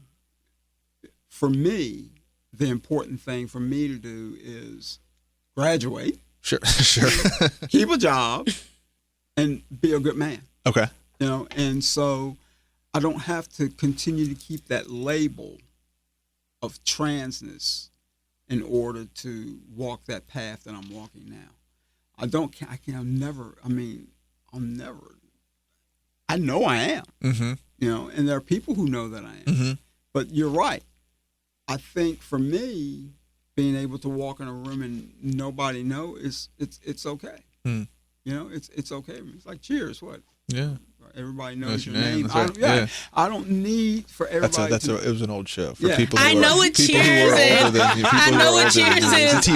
for me, the important thing for me to do is graduate. Sure. Keep a job, and be a good man. Okay. And so I don't have to continue to keep that label of transness in order to walk that path that I'm walking now. I know I am, and there are people who know that I am. Mm-hmm. But you're right. I think for me, being able to walk in a room and nobody know it's okay. Mm. It's okay. It's like Cheers. What? Yeah. Everybody knows your name. Right. I don't need for everybody. It was an old show for people. I know what Cheers is. I know what Cheers is.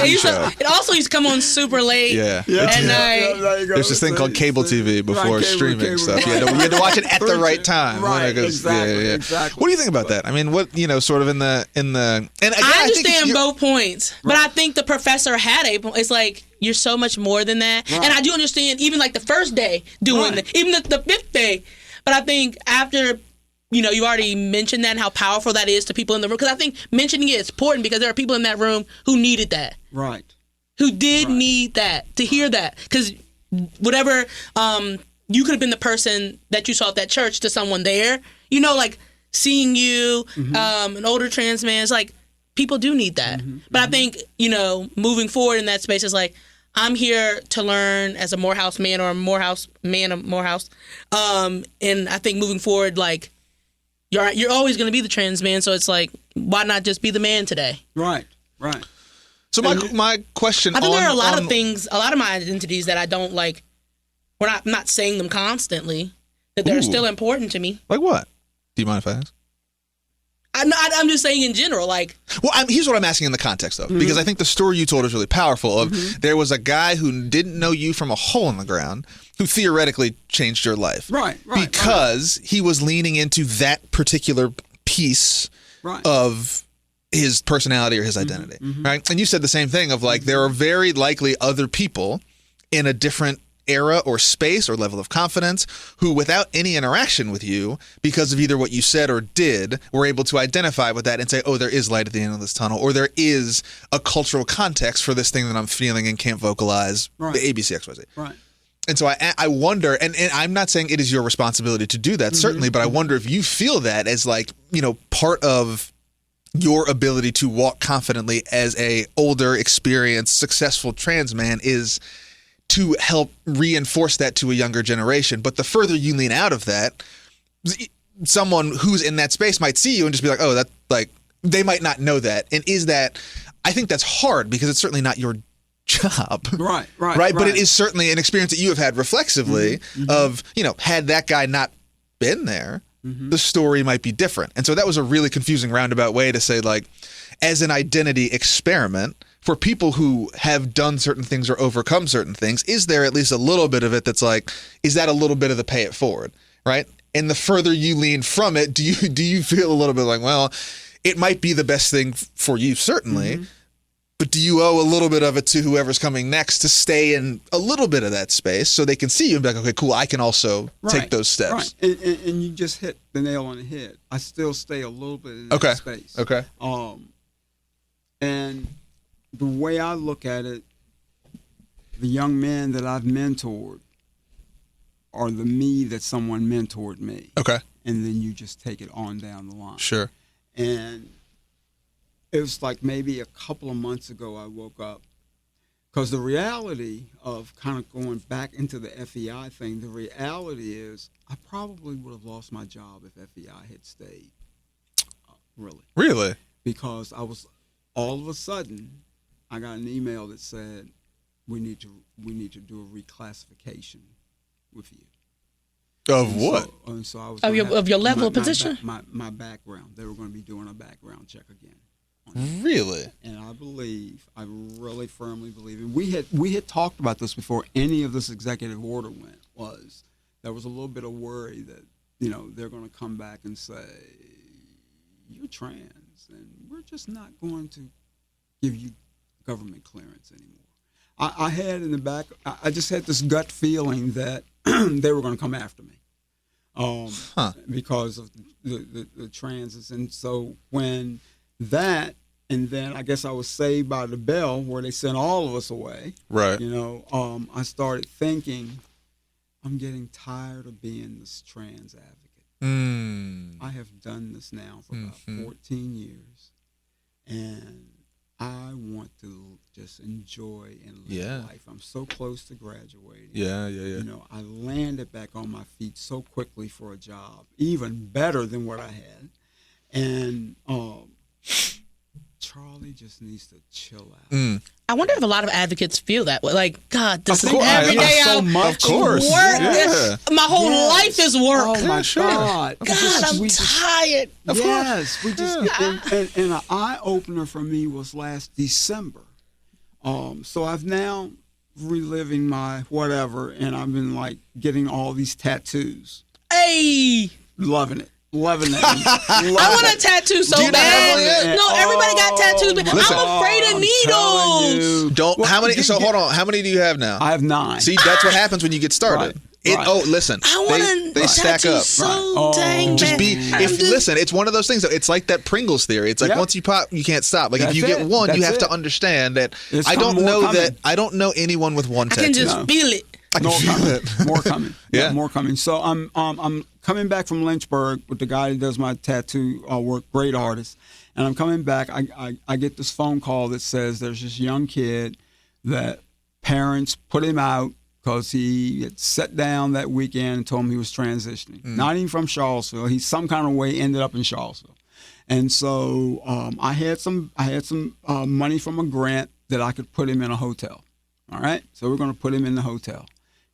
It also used to come on super late. Yeah. At night. There's this thing called cable TV before streaming stuff. You had to watch it at the right time. Right. Exactly. What do you think about that? I mean, what sort of in the. And again, I understand both points, but I think the professor had a point. It's like, you're so much more than that. Right. And I do understand even like the first day doing it, even the 5th day. But I think after you've already mentioned that and how powerful that is to people in the room. Because I think mentioning it is important because there are people in that room who needed that. Right. Who did need that, to hear that. Because whatever, you could have been the person that you saw at that church to someone there. Like seeing you, an older trans man, it's like people do need that. But I think, moving forward in that space is like, I'm here to learn as a Morehouse man or a Morehouse man of Morehouse. And I think moving forward, like, you're always going to be the trans man. So it's like, why not just be the man today? Right. So my question, I think there are a lot of things, a lot of my identities that I don't like. I'm not saying them constantly, that they're still important to me. Like what? Do you mind if I ask? I'm just saying in general, like. Well, here's what I'm asking in the context of, because I think the story you told is really powerful. Of there was a guy who didn't know you from a hole in the ground, who theoretically changed your life, right? Because he was leaning into that particular piece of his personality or his identity, right? And you said the same thing of like there are very likely other people in a different era or space or level of confidence who, without any interaction with you, because of either what you said or did, were able to identify with that and say, oh, there is light at the end of this tunnel, or there is a cultural context for this thing that I'm feeling and can't vocalize, the ABC, XYZ. Right. And so I wonder, and I'm not saying it is your responsibility to do that, certainly, but I wonder if you feel that as like, part of your ability to walk confidently as a older, experienced, successful trans man is to help reinforce that to a younger generation. But the further you lean out of that, someone who's in that space might see you and just be like, oh, that, like, they might not know that. And I think that's hard because it's certainly not your job. Right. But it is certainly an experience that you have had reflexively of, had that guy not been there, the story might be different. And so that was a really confusing roundabout way to say, like, as an identity experiment, for people who have done certain things or overcome certain things, is there at least a little bit of it that's like, is that a little bit of the pay it forward, right? And the further you lean from it, do you feel a little bit like, well, it might be the best thing for you, certainly, but do you owe a little bit of it to whoever's coming next to stay in a little bit of that space so they can see you and be like, okay, cool, I can also take those steps. Right, and you just hit the nail on the head. I still stay a little bit in that space. Okay. And the way I look at it, the young men that I've mentored are the me that someone mentored me. Okay. And then you just take it on down the line. Sure. And it was like maybe a couple of months ago I woke up, because the reality of kind of going back into the FEI thing, the reality is I probably would have lost my job if FEI had stayed. Really? Because I was, all of a sudden, I got an email that said, we need to do a reclassification with you. Of what? So I was of your level of position? My background. They were going to be doing a background check again. Really? And I really firmly believe, and we had talked about this before any of this executive order went, was there was a little bit of worry that, they're going to come back and say, you're trans, and we're just not going to give you government clearance anymore. I had in the back, I just had this gut feeling that they were going to come after me because of the transes. And so when that, and then I guess I was saved by the bell where they sent all of us away. Right. I started thinking, I'm getting tired of being this trans advocate. I have done this now for about 14 years, and I want to just enjoy and live life. I'm so close to graduating. Yeah. I landed back on my feet so quickly for a job, even better than what I had. And Charley just needs to chill out. I wonder if a lot of advocates feel that way. Like, God, this is course. every day so I'm much work. Yeah. My whole life is work. Oh my God! I'm tired. Yes, we just and an eye opener for me was last December. So I've now reliving my whatever, and I've been like getting all these tattoos. Hey, loving it. I want a tattoo so bad. No, everybody got tattoos. But I'm afraid of needles. How many? So hold on. How many do you have now? I have 9. See, that's what happens when you get started. Right. Listen. I want they stack up. So dang just be. Listen, it's one of those things. It's like that Pringles theory. It's like once you pop, you can't stop. Like if you get one, you have to understand that. I don't know anyone with one tattoo. I can just feel it. More coming. Yeah, more coming. So I'm coming back from Lynchburg with the guy who does my tattoo work, great artist. And I'm coming back. I get this phone call that says there's this young kid that parents put him out because he had sat down that weekend and told him he was transitioning. Not even from Charlottesville. He some kind of way ended up in Charlottesville. And so I had some money from a grant that I could put him in a hotel. All right. So we're going to put him in the hotel.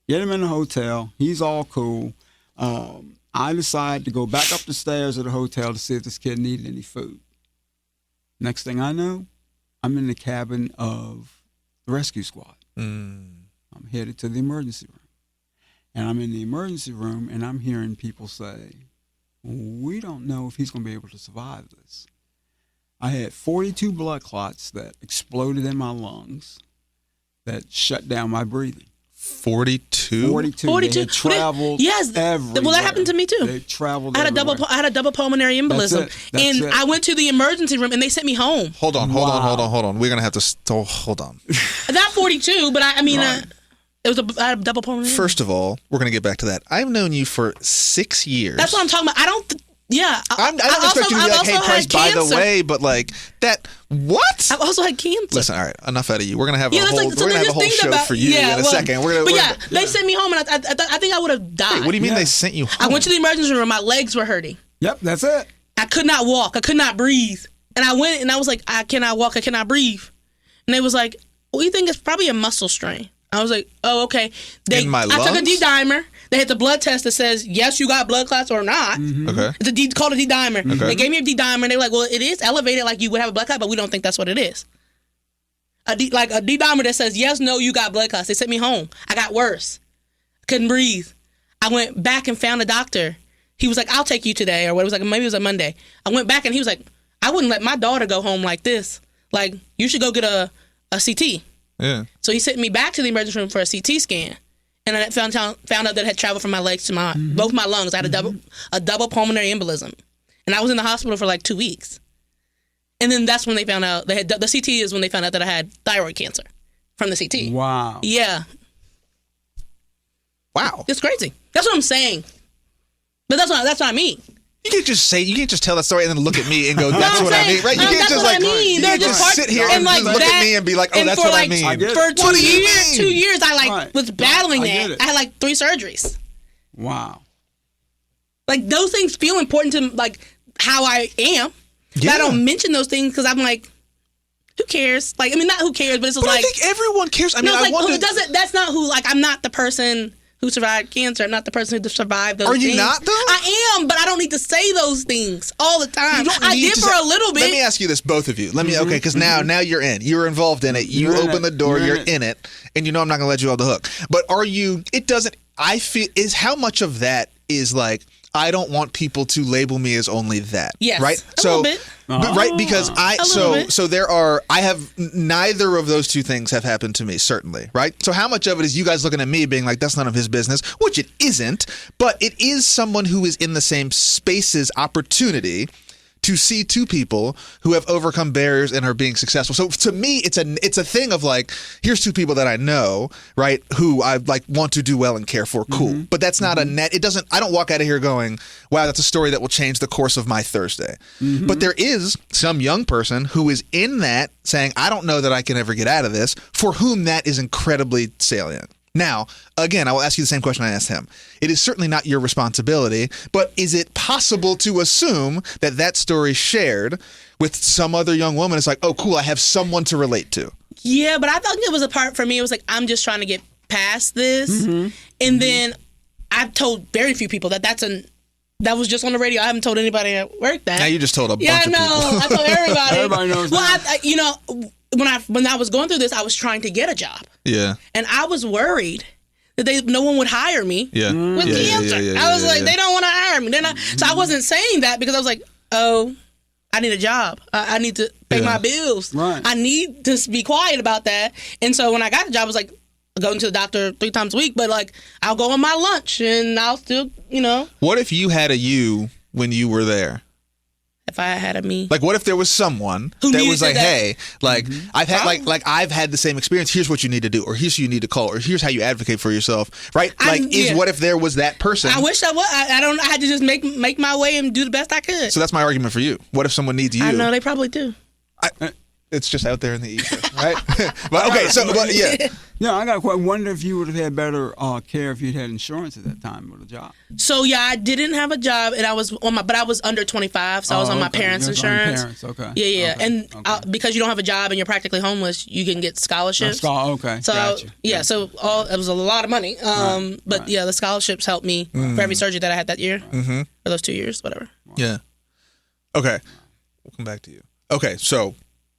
Get him in the hotel. He's all cool. I decide to go back up the stairs of the hotel to see if this kid needed any food. Next thing I know, I'm in the cabin of the rescue squad. I'm headed to the emergency room. And I'm in the emergency room, and I'm hearing people say, we don't know if he's going to be able to survive this. I had 42 blood clots that exploded in my lungs that shut down my breathing. 42? 42. They had traveled everywhere. Well, that happened to me too. They traveled I had a double pulmonary embolism. That's it. I went to the emergency room and they sent me home. Hold on. We're going to have to hold on. Not 42, but I had a double pulmonary. First of all, we're going to get back to that. I've known you for 6 years. That's what I'm talking about. I don't expect you to be like, hey, Price, by the way, but like that. What? I've also had cancer. Listen, all right, enough out of you. We're gonna have a whole show for you in a second. They sent me home, and I think I would have died. Wait, what do you mean they sent you home? I went to the emergency room. My legs were hurting. Yep, that's it. I could not walk. I could not breathe. And I went, and I was like, I cannot walk. I cannot breathe. And they was like, we think it's probably a muscle strain. I was like, oh, okay. In my lungs? I took a D-dimer. They had the blood test that says, yes, you got blood clots or not. Okay. It's called a D-dimer. Okay. They gave me a D-dimer, and they were like, well, it is elevated like you would have a blood clot, but we don't think that's what it is. A D-dimer that says, yes, no, you got blood clots. They sent me home. I got worse. Couldn't breathe. I went back and found a doctor. He was like, I'll take you today, or what it was like, maybe it was a Monday. I went back, and he was like, I wouldn't let my daughter go home like this. Like, you should go get a CT. Yeah. So he sent me back to the emergency room for a CT scan. And I found out that it had traveled from my legs to both my lungs. I had a double pulmonary embolism. And I was in the hospital for like 2 weeks. And then that's when they found out, the CT is when they found out that I had thyroid cancer from the CT. Wow. Yeah. Wow. It's crazy. That's what I'm saying. But that's what I mean. You can't just tell that story and then look at me and go, that's what I mean, right? You can't just like, you can't just sit here and like look at me and be like, oh, that's what I mean. For 2 years, I was battling that. I had like 3 surgeries. Wow. Like those things feel important to like how I am. Yeah. I don't mention those things because I'm like, who cares? Like, I mean, not who cares, but it's just like. I think everyone cares. I mean, I wonder. That's not who, like, I'm not the person who survived cancer. I'm not the person who survived those things. Are you not, though? I am, but I don't need to say those things all the time. I did for a little bit. Let me ask you this, both of you. Okay, because now you're in. You're involved in it. You open the door, you're in it, and you know I'm not going to let you off the hook. But how much of that is like, I don't want people to label me as only that. Yes. Right? A little bit. Right, because I have neither of those two things have happened to me, certainly, right? So how much of it is you guys looking at me being like, that's none of his business, which it isn't, but it is someone who is in the same space's opportunity to see two people who have overcome barriers and are being successful. So to me, it's a thing of like, here's two people that I know, right, who I like want to do well and care for. Cool. But that's not a net. I don't walk out of here going, wow, that's a story that will change the course of my Thursday. But there is some young person who is in that saying, I don't know that I can ever get out of this, for whom that is incredibly salient. Now, again, I will ask you the same question I asked him. It is certainly not your responsibility, but is it possible to assume that that story shared with some other young woman is like, oh, cool, I have someone to relate to? Yeah, but I thought it was a part for me. It was like, I'm just trying to get past this. And then I've told very few people that that was just on the radio. I haven't told anybody at work that. Now you just told a bunch of people. Yeah, no, I told everybody. Everybody knows that. When I was going through this, I was trying to get a job. Yeah. And I was worried that no one would hire me with cancer. I was like, they don't want to hire me. So I wasn't saying that because I was like, oh, I need a job. I need to pay my bills. Right. I need to be quiet about that. And so when I got the job, I was like, going to the doctor 3 times a week, but like I'll go on my lunch and I'll still, What if you had when you were there? If I had a me, Like, what if there was someone Who that needed was like, that- "Hey, like I've had I've had the same experience. Here's what you need to do, or here's who you need to call, or here's how you advocate for yourself." Right? What if there was that person? I wish I was. I don't. I had to just make my way and do the best I could. So that's my argument for you. What if someone needs you? I know they probably do. It's just out there in the ether, right? But okay, yeah. Yeah, I got a question. Wonder if you would have had better care if you'd had insurance at that time with a job. So yeah, I didn't have a job, and I was but I was under 25, so I was on my parents' insurance. Parents, okay. Yeah, okay. and because you don't have a job and you're practically homeless, you can get scholarships. Okay. So gotcha. So it was a lot of money. But yeah, the scholarships helped me for every surgery that I had that year, for those 2 years, whatever. Yeah. Okay, we'll come back to you. Okay, so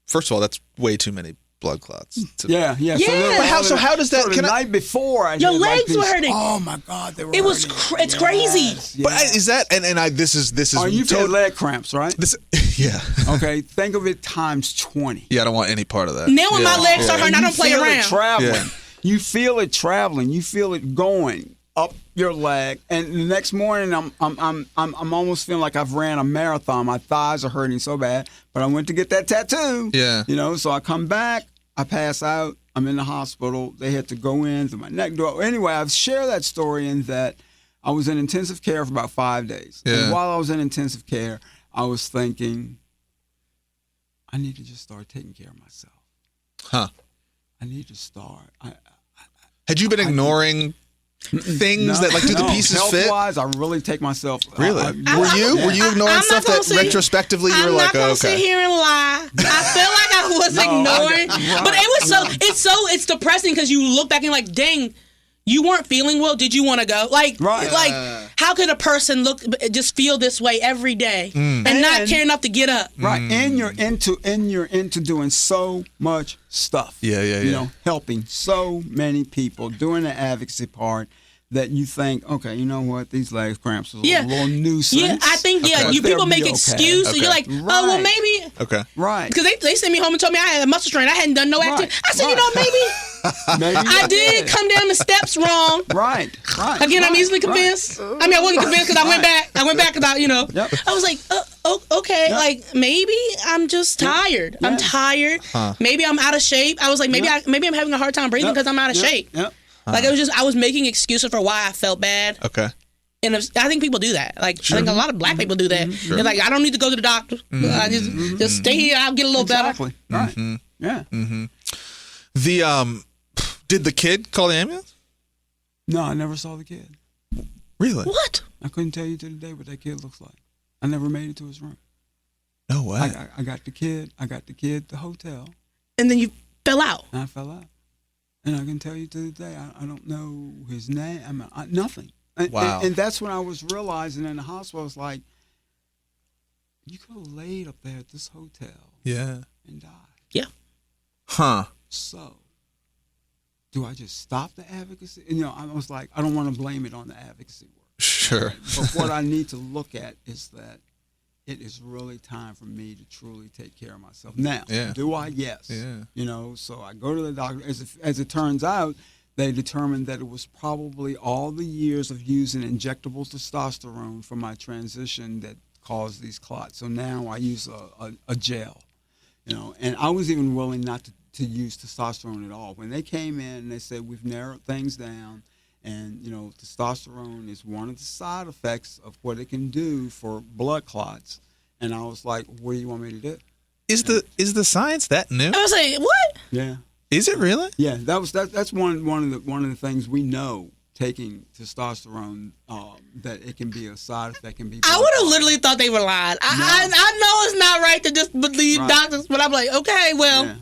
first of all, that's way too many blood clots. Yeah. But how does that? So the night before, your legs were hurting. Oh my God, they were. It was hurting. it's crazy. Yes. But is that this is? Oh, you've had leg cramps, right? Yeah. Okay, think of it times 20. Yeah, I don't want any part of that. Now when my legs start hurting, I don't play You feel around. it traveling. Yeah. You feel it traveling. You feel it going up your leg, and the next morning I'm almost feeling like I've ran a marathon. My thighs are hurting so bad, but I went to get that tattoo. Yeah. So I come back, I pass out, I'm in the hospital. They had to go in through my neck door. Anyway, I've shared that story in that I was in intensive care for about 5 days. Yeah. And while I was in intensive care, I was thinking, I need to just start taking care of myself. Huh. I need to start. Had you been ignoring things that do the pieces fit? Health-wise, I really take myself. Really? Were you ignoring stuff that retrospectively you were like, I'm not oh, gonna sit okay? here and lie. I feel like I was ignoring, but it was it's depressing because you look back and like, dang, you weren't feeling well. Did you want to go? Like how could a person just feel this way every day and not care enough to get up? Right, and you're into doing so much stuff. Yeah. Helping so many people, doing the advocacy part that you think, okay, you know what, these leg cramps are a little nuisance. Yeah, I think But people make they'll be excuses. okay. You're like, oh well, maybe. Okay. Right. Because they sent me home and told me I had a muscle strain. I hadn't done no activity. I said, maybe I did come down the steps wrong. Right. Again, I'm easily convinced. I mean, I wasn't convinced because I went back. I went back because Yep. I was like, okay, like maybe I'm just tired. I'm tired. Maybe I'm out of shape. I was like, maybe I'm having a hard time breathing because I'm out of shape. Yep. Like it was just I was making excuses for why I felt bad. Okay. And I think people do that. Like I think a lot of black people do that. They're like, I don't need to go to the doctor. I just stay here. I'll get a little better. Exactly. Right. Yeah. Did the kid call the ambulance? No, I never saw the kid. Really? What? I couldn't tell you to the day what that kid looks like. I never made it to his room. No way. I got the kid. I got the kid at the hotel. And then you fell out. And I fell out. And I can tell you to the day, I don't know his name. Nothing. Wow. And that's when I was realizing in the hospital, I was like, you could have laid up there at this hotel Yeah. and died. Yeah. Huh. So, do I just stop the advocacy? I was like, I don't want to blame it on the advocacy work. Sure. Right? But what I need to look at is that it is really time for me to truly take care of myself. Now, do I? Yes. Yeah. So I go to the doctor. As it turns out, they determined that it was probably all the years of using injectable testosterone from my transition that caused these clots. So now I use a gel, and I was even willing not to use testosterone at all. When they came in and they said, we've narrowed things down, and testosterone is one of the side effects of what it can do for blood clots. And I was like, what do you want me to do? Is the science that new? I was like, what? Yeah. Is it really? Yeah, that's one of the things we know. Taking testosterone, that it can be a side effect. Can be. I would have literally thought they were lying. I know it's not right to just believe doctors, but I'm like, okay, well,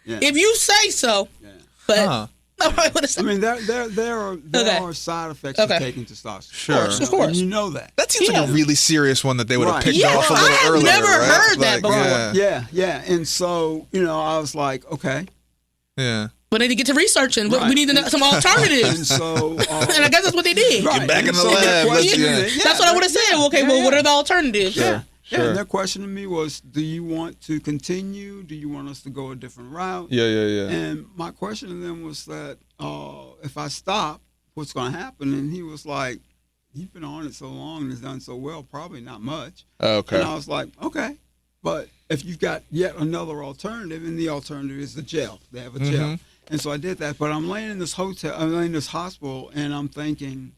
if you say so. Yeah. But I mean, there are side effects of taking testosterone. Sure, of course. And you know that. That seems like a really serious one that they would have picked off a I little have earlier. never heard that before. Yeah. And so, I was like, okay. Yeah. But they need to get to researching. We need to know some alternatives. And so, and I guess that's what they did. Get back in the lab. That's what I would have said. Okay, well, what are the alternatives? Sure. Yeah, and their question to me was, do you want to continue? Do you want us to go a different route? Yeah. And my question to them was that, if I stop, what's going to happen? And he was like, you've been on it so long and it's done so well, probably not much. Okay. And I was like, okay. But if you've got yet another alternative, and the alternative is the jail. They have a jail. And so I did that. But I'm laying in this hospital, and I'm thinking,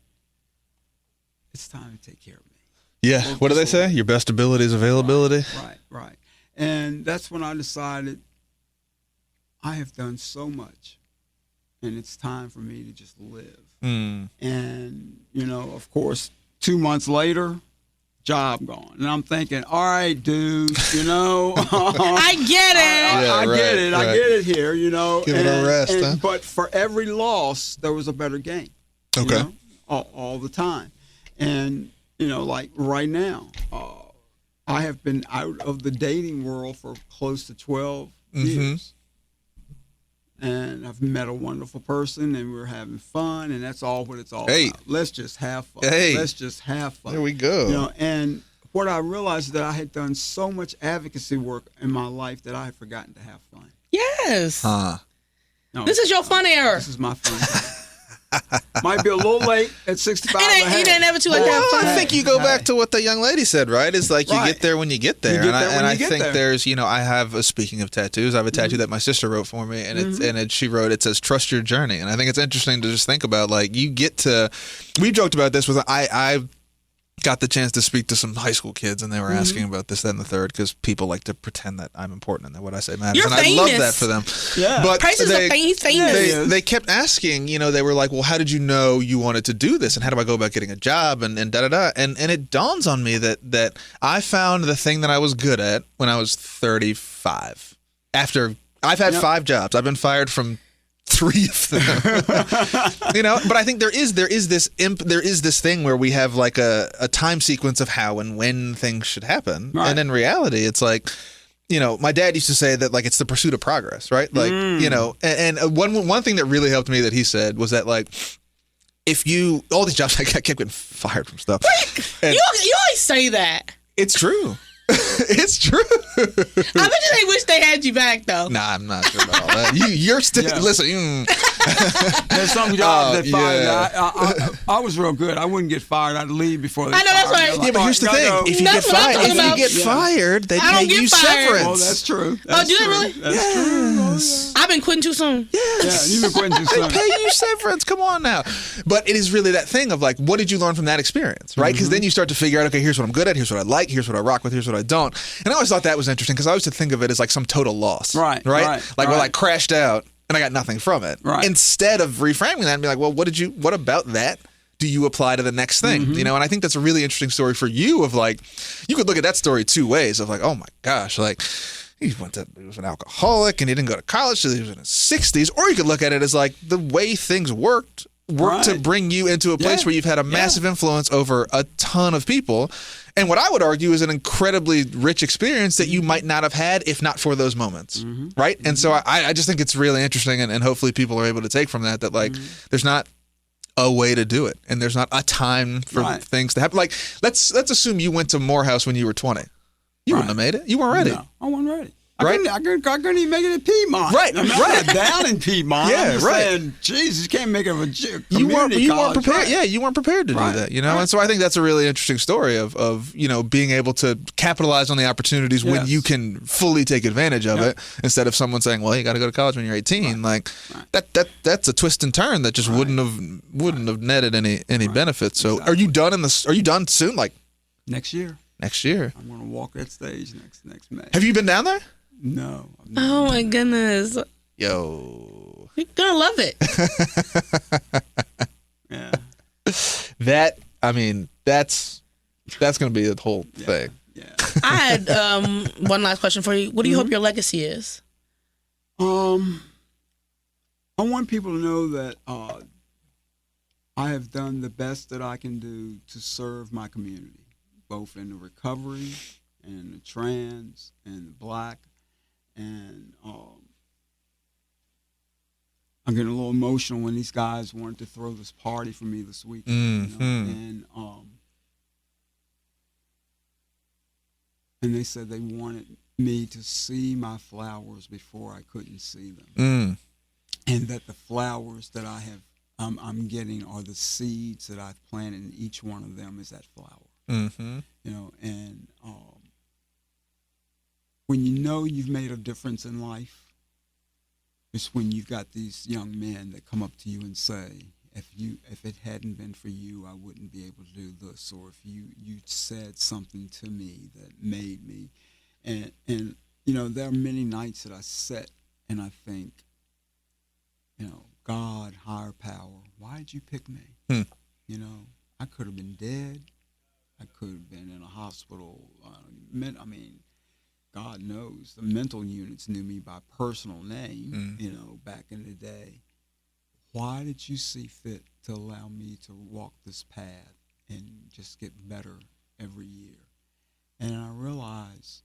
it's time to take care of me. Yeah. What do they say? Your best ability is availability. Right. And that's when I decided I have done so much, and it's time for me to just live. And, of course, 2 months later, job gone. And I'm thinking, all right, dude, I get it. I get it. I get it here, Give it a rest, huh? But for every loss, there was a better gain. Okay. All the time. And, like right now, I have been out of the dating world for close to 12 years. And I've met a wonderful person, and we're having fun, and that's all what it's all about. Let's just have fun. Let's just have fun. There we go. And what I realized is that I had done so much advocacy work in my life that I had forgotten to have fun. Yes. Huh. No, This is your fun era. This is my fun time. Might be a little late at 65. It ain't never too late to have Well, fun. I think you go back to what the young lady said, right? It's like you Right. get there when you get there. You get there when I you get think there. there's, I have, speaking of tattoos, I have a tattoo that my sister wrote for me, and she wrote, it says, trust your journey. And I think it's interesting to just think about, like, you get to, we joked about this with, I got the chance to speak to some high school kids, and they were asking about this, that, and the third, because people like to pretend that I'm important and that what I say matters. You're and I love famous. that for them. Yeah. But Price is he's famous. they kept asking, they were like, well, how did you know you wanted to do this? And how do I go about getting a job? And da-da-da. And it dawns on me that I found the thing that I was good at when I was 35. After I've had 5 jobs. I've been fired from 3 of them. But I think there is this thing where we have like a time sequence of how and when things should happen. Right. And in reality, it's like, my dad used to say that, like, it's the pursuit of progress, right? Like, and one thing that really helped me that he said was that, like, if you, all these jobs, I kept getting fired from stuff. And You always say that. it's true. It's true. I bet you they wish they had you back, though. Nah, I'm not sure about all that. You're still, Yeah. listen, There's some jobs that fired. yeah. I was real good. I wouldn't get fired. I'd leave before they I know, that's fired me. right. I'm yeah, but here's the like, thing. no. If you That's get what I'm fired, talking if you about. get fired, they I don't pay get you fired. severance. Oh, that's true. That's do they true. really? That's true. Yes. I've been quitting too soon. Yeah, you've been quitting too soon. Pay you severance. Come on now. But it is really that thing of, like, what did you learn from that experience, right? Because then you start to figure out, okay, here's what I'm good at, here's what I like, here's what I rock with, here's what I don't. And I always thought that was interesting because I used to think of it as like some total loss. Right. Like, well, I crashed out and I got nothing from it. Right. Instead of reframing that and be like, well, what about that do you apply to the next thing? And I think that's a really interesting story for you of, like, you could look at that story 2 ways of, like, oh my gosh, like, he was an alcoholic and he didn't go to college till he was in his 60s. Or you could look at it as, like, the way things worked Right. to bring you into a place Yeah. where you've had a massive influence over a ton of people. And what I would argue is an incredibly rich experience that you might not have had if not for those moments. Right? And so I just think it's really interesting, and hopefully people are able to take from that, like, there's not a way to do it. And there's not a time for things to happen. Like, let's assume you went to Morehouse when you were 20. You wouldn't have made it. You weren't ready. No, I wasn't ready. Right? I couldn't even make it at Piedmont. Right, I'm right. not down in Piedmont. Yeah, I'm just right. saying, Jesus, you can't make it of a You weren't community college. prepared. Right. Yeah, you weren't prepared to Right. do that. Right. And so I think that's a really interesting story of being able to capitalize on the opportunities when Yes. you can fully take advantage of it, instead of someone saying, "Well, you got to go to college when you're 18." Like that's a twist and turn that just wouldn't have netted any benefits. So Exactly. are you done Are you done soon? Like Next year, next year? I'm going to walk that stage next May. Have you been down there? No. Oh, my goodness. Yo, You're going to love it. Yeah. that's going to be the whole thing. Yeah. I had one last question for you. What do you hope your legacy is? I want people to know that I have done the best that I can do to serve my community, both in the recovery and the trans and the black. And I'm getting a little emotional when these guys wanted to throw this party for me this weekend. And they said they wanted me to see my flowers before I couldn't see them. And that the flowers that I have I'm getting are the seeds that I've planted, and each one of them is that flower. Mm-hmm. You know, and when you know you've made a difference in life, it's when you've got these young men that come up to you and say, if it hadn't been for you, I wouldn't be able to do this, or if you said something to me that made me, and you know, there are many nights that I sit and I think, you know, God, higher power, why did you pick me? You know, I could have been dead. I could have been in a hospital. I mean, God knows the mental units knew me by personal name, you know, back in the day. Why did you see fit to allow me to walk this path and just get better every year? And I realized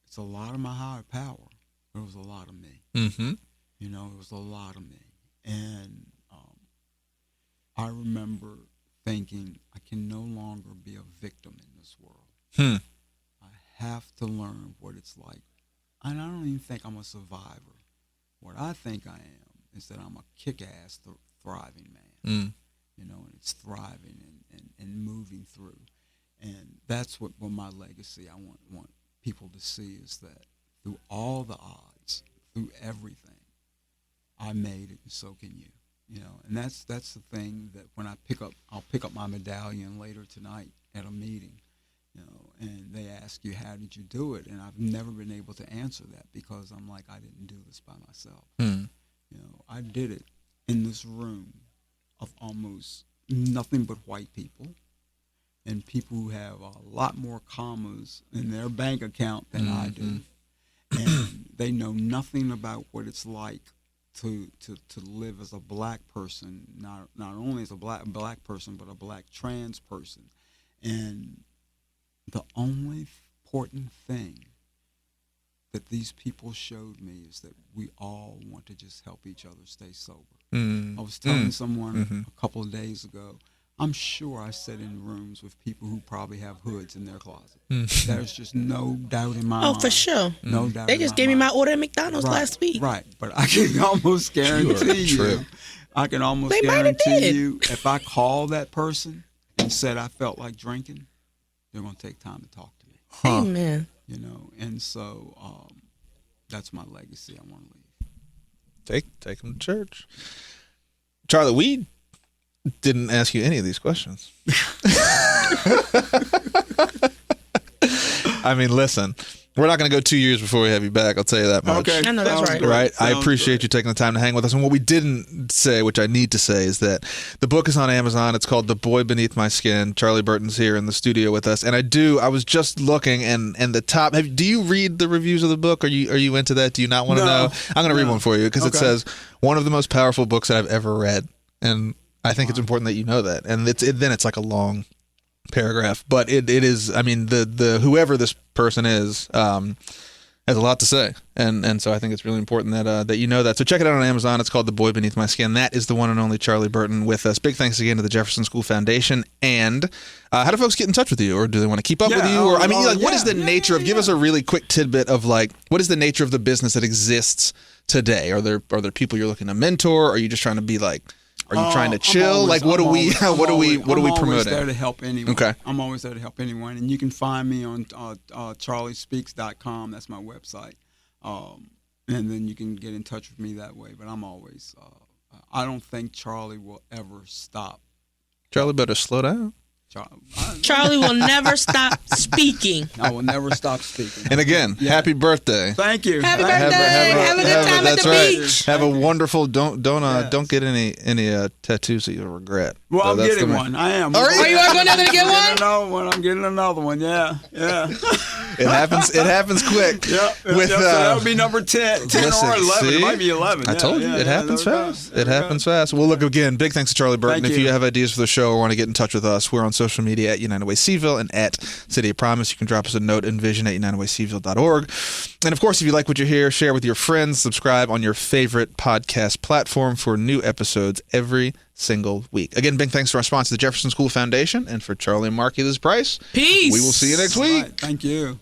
it's a lot of my higher power, but it was a lot of me. Mm-hmm. You know, it was a lot of me. And I remember thinking, I can no longer be a victim in this world. I have to learn what it's like. And I don't even think I'm a survivor. What I think I am is that I'm a kick-ass, thriving man. You know, and it's thriving and moving through. And that's what my legacy I want people to see, is that through all the odds, through everything, I made it, and so can you. You know, and that's the thing that when I'll pick up my medallion later tonight at a meeting, you know, and they ask you, how did you do it? And I've never been able to answer that, because I'm like, I didn't do this by myself. You know, I did it in this room of almost nothing but white people, and people who have a lot more commas in their bank account than I do. And they know nothing about what it's like to live as a black person, not only as a black person, but a black trans person. And the only important thing that these people showed me is that we all want to just help each other stay sober. I was telling someone a couple of days ago, I'm sure I sit in rooms with people who probably have hoods in their closet. There's just no doubt in my mind. Oh, for sure. No doubt. They just gave me my order at McDonald's last week. Right, but I can almost guarantee you. I can almost guarantee you, if I call that person and said I felt like drinking, they're going to take time to talk to me. Amen. You know, and so that's my legacy I want to leave. Take them to church. Charlie, we didn't ask you any of these questions. I mean, listen, we're not going to go 2 years before we have you back. I'll tell you that much. Okay. I know, that's right. Right. I Sounds appreciate good. you taking the time to hang with us. And what we didn't say, which I need to say, is that the book is on Amazon. It's called The Boy Beneath My Skin. Charlie Burton's here in the studio with us. And I was just looking, and the top, do you read the reviews of the book? Are you into that? Do you not want to know? I'm going to read one for you, because it says, one of the most powerful books that I've ever read. And I think it's important that you know that. And then it's like a long paragraph, but it is, I mean, the whoever this person is, has a lot to say, and so I think it's really important that you know that. So check it out on Amazon. It's called The Boy Beneath My Skin. That is the one and only Charlie Burton with us. Big thanks again to the Jefferson School Foundation. And how do folks get in touch with you, or do they want to keep up with you? Or what is the nature of? Give us a really quick tidbit of what is the nature of the business that exists today? Are there people you're looking to mentor? Are you just trying to be like? Are you trying to chill? What are we promoting? I'm always there to help anyone. Okay. I'm always there to help anyone. And you can find me on charliespeaks.com. That's my website. And then you can get in touch with me that way. But I'm always, I don't think Charlie will ever stop. Charlie better slow down. Charlie will never stop speaking. I will never stop speaking. And again, happy birthday. Thank you. Happy birthday. Have a good time at the beach. Have a wonderful. Don't get any tattoos that you'll regret. Well, I'm getting one. I am. Are you going to get one? I'm getting another one. Yeah. It happens quick. Yeah. So that would be number 10 or 11. See? It might be 11. I told you, it happens fast. It happens fast. Well, look, again, big thanks to Charlie Burton. If you have ideas for the show or want to get in touch with us, we're on social media at United Way Seaville and at City of Promise. You can drop us a note, envision@unitedwayseaville.org. And of course, if you like what you hear, share with your friends, subscribe on your favorite podcast platform for new episodes every single week. Again, big thanks to our sponsor, the Jefferson School Foundation, and for Charlie and Marky, this is Price. Peace. We will see you next week. Right. Thank you.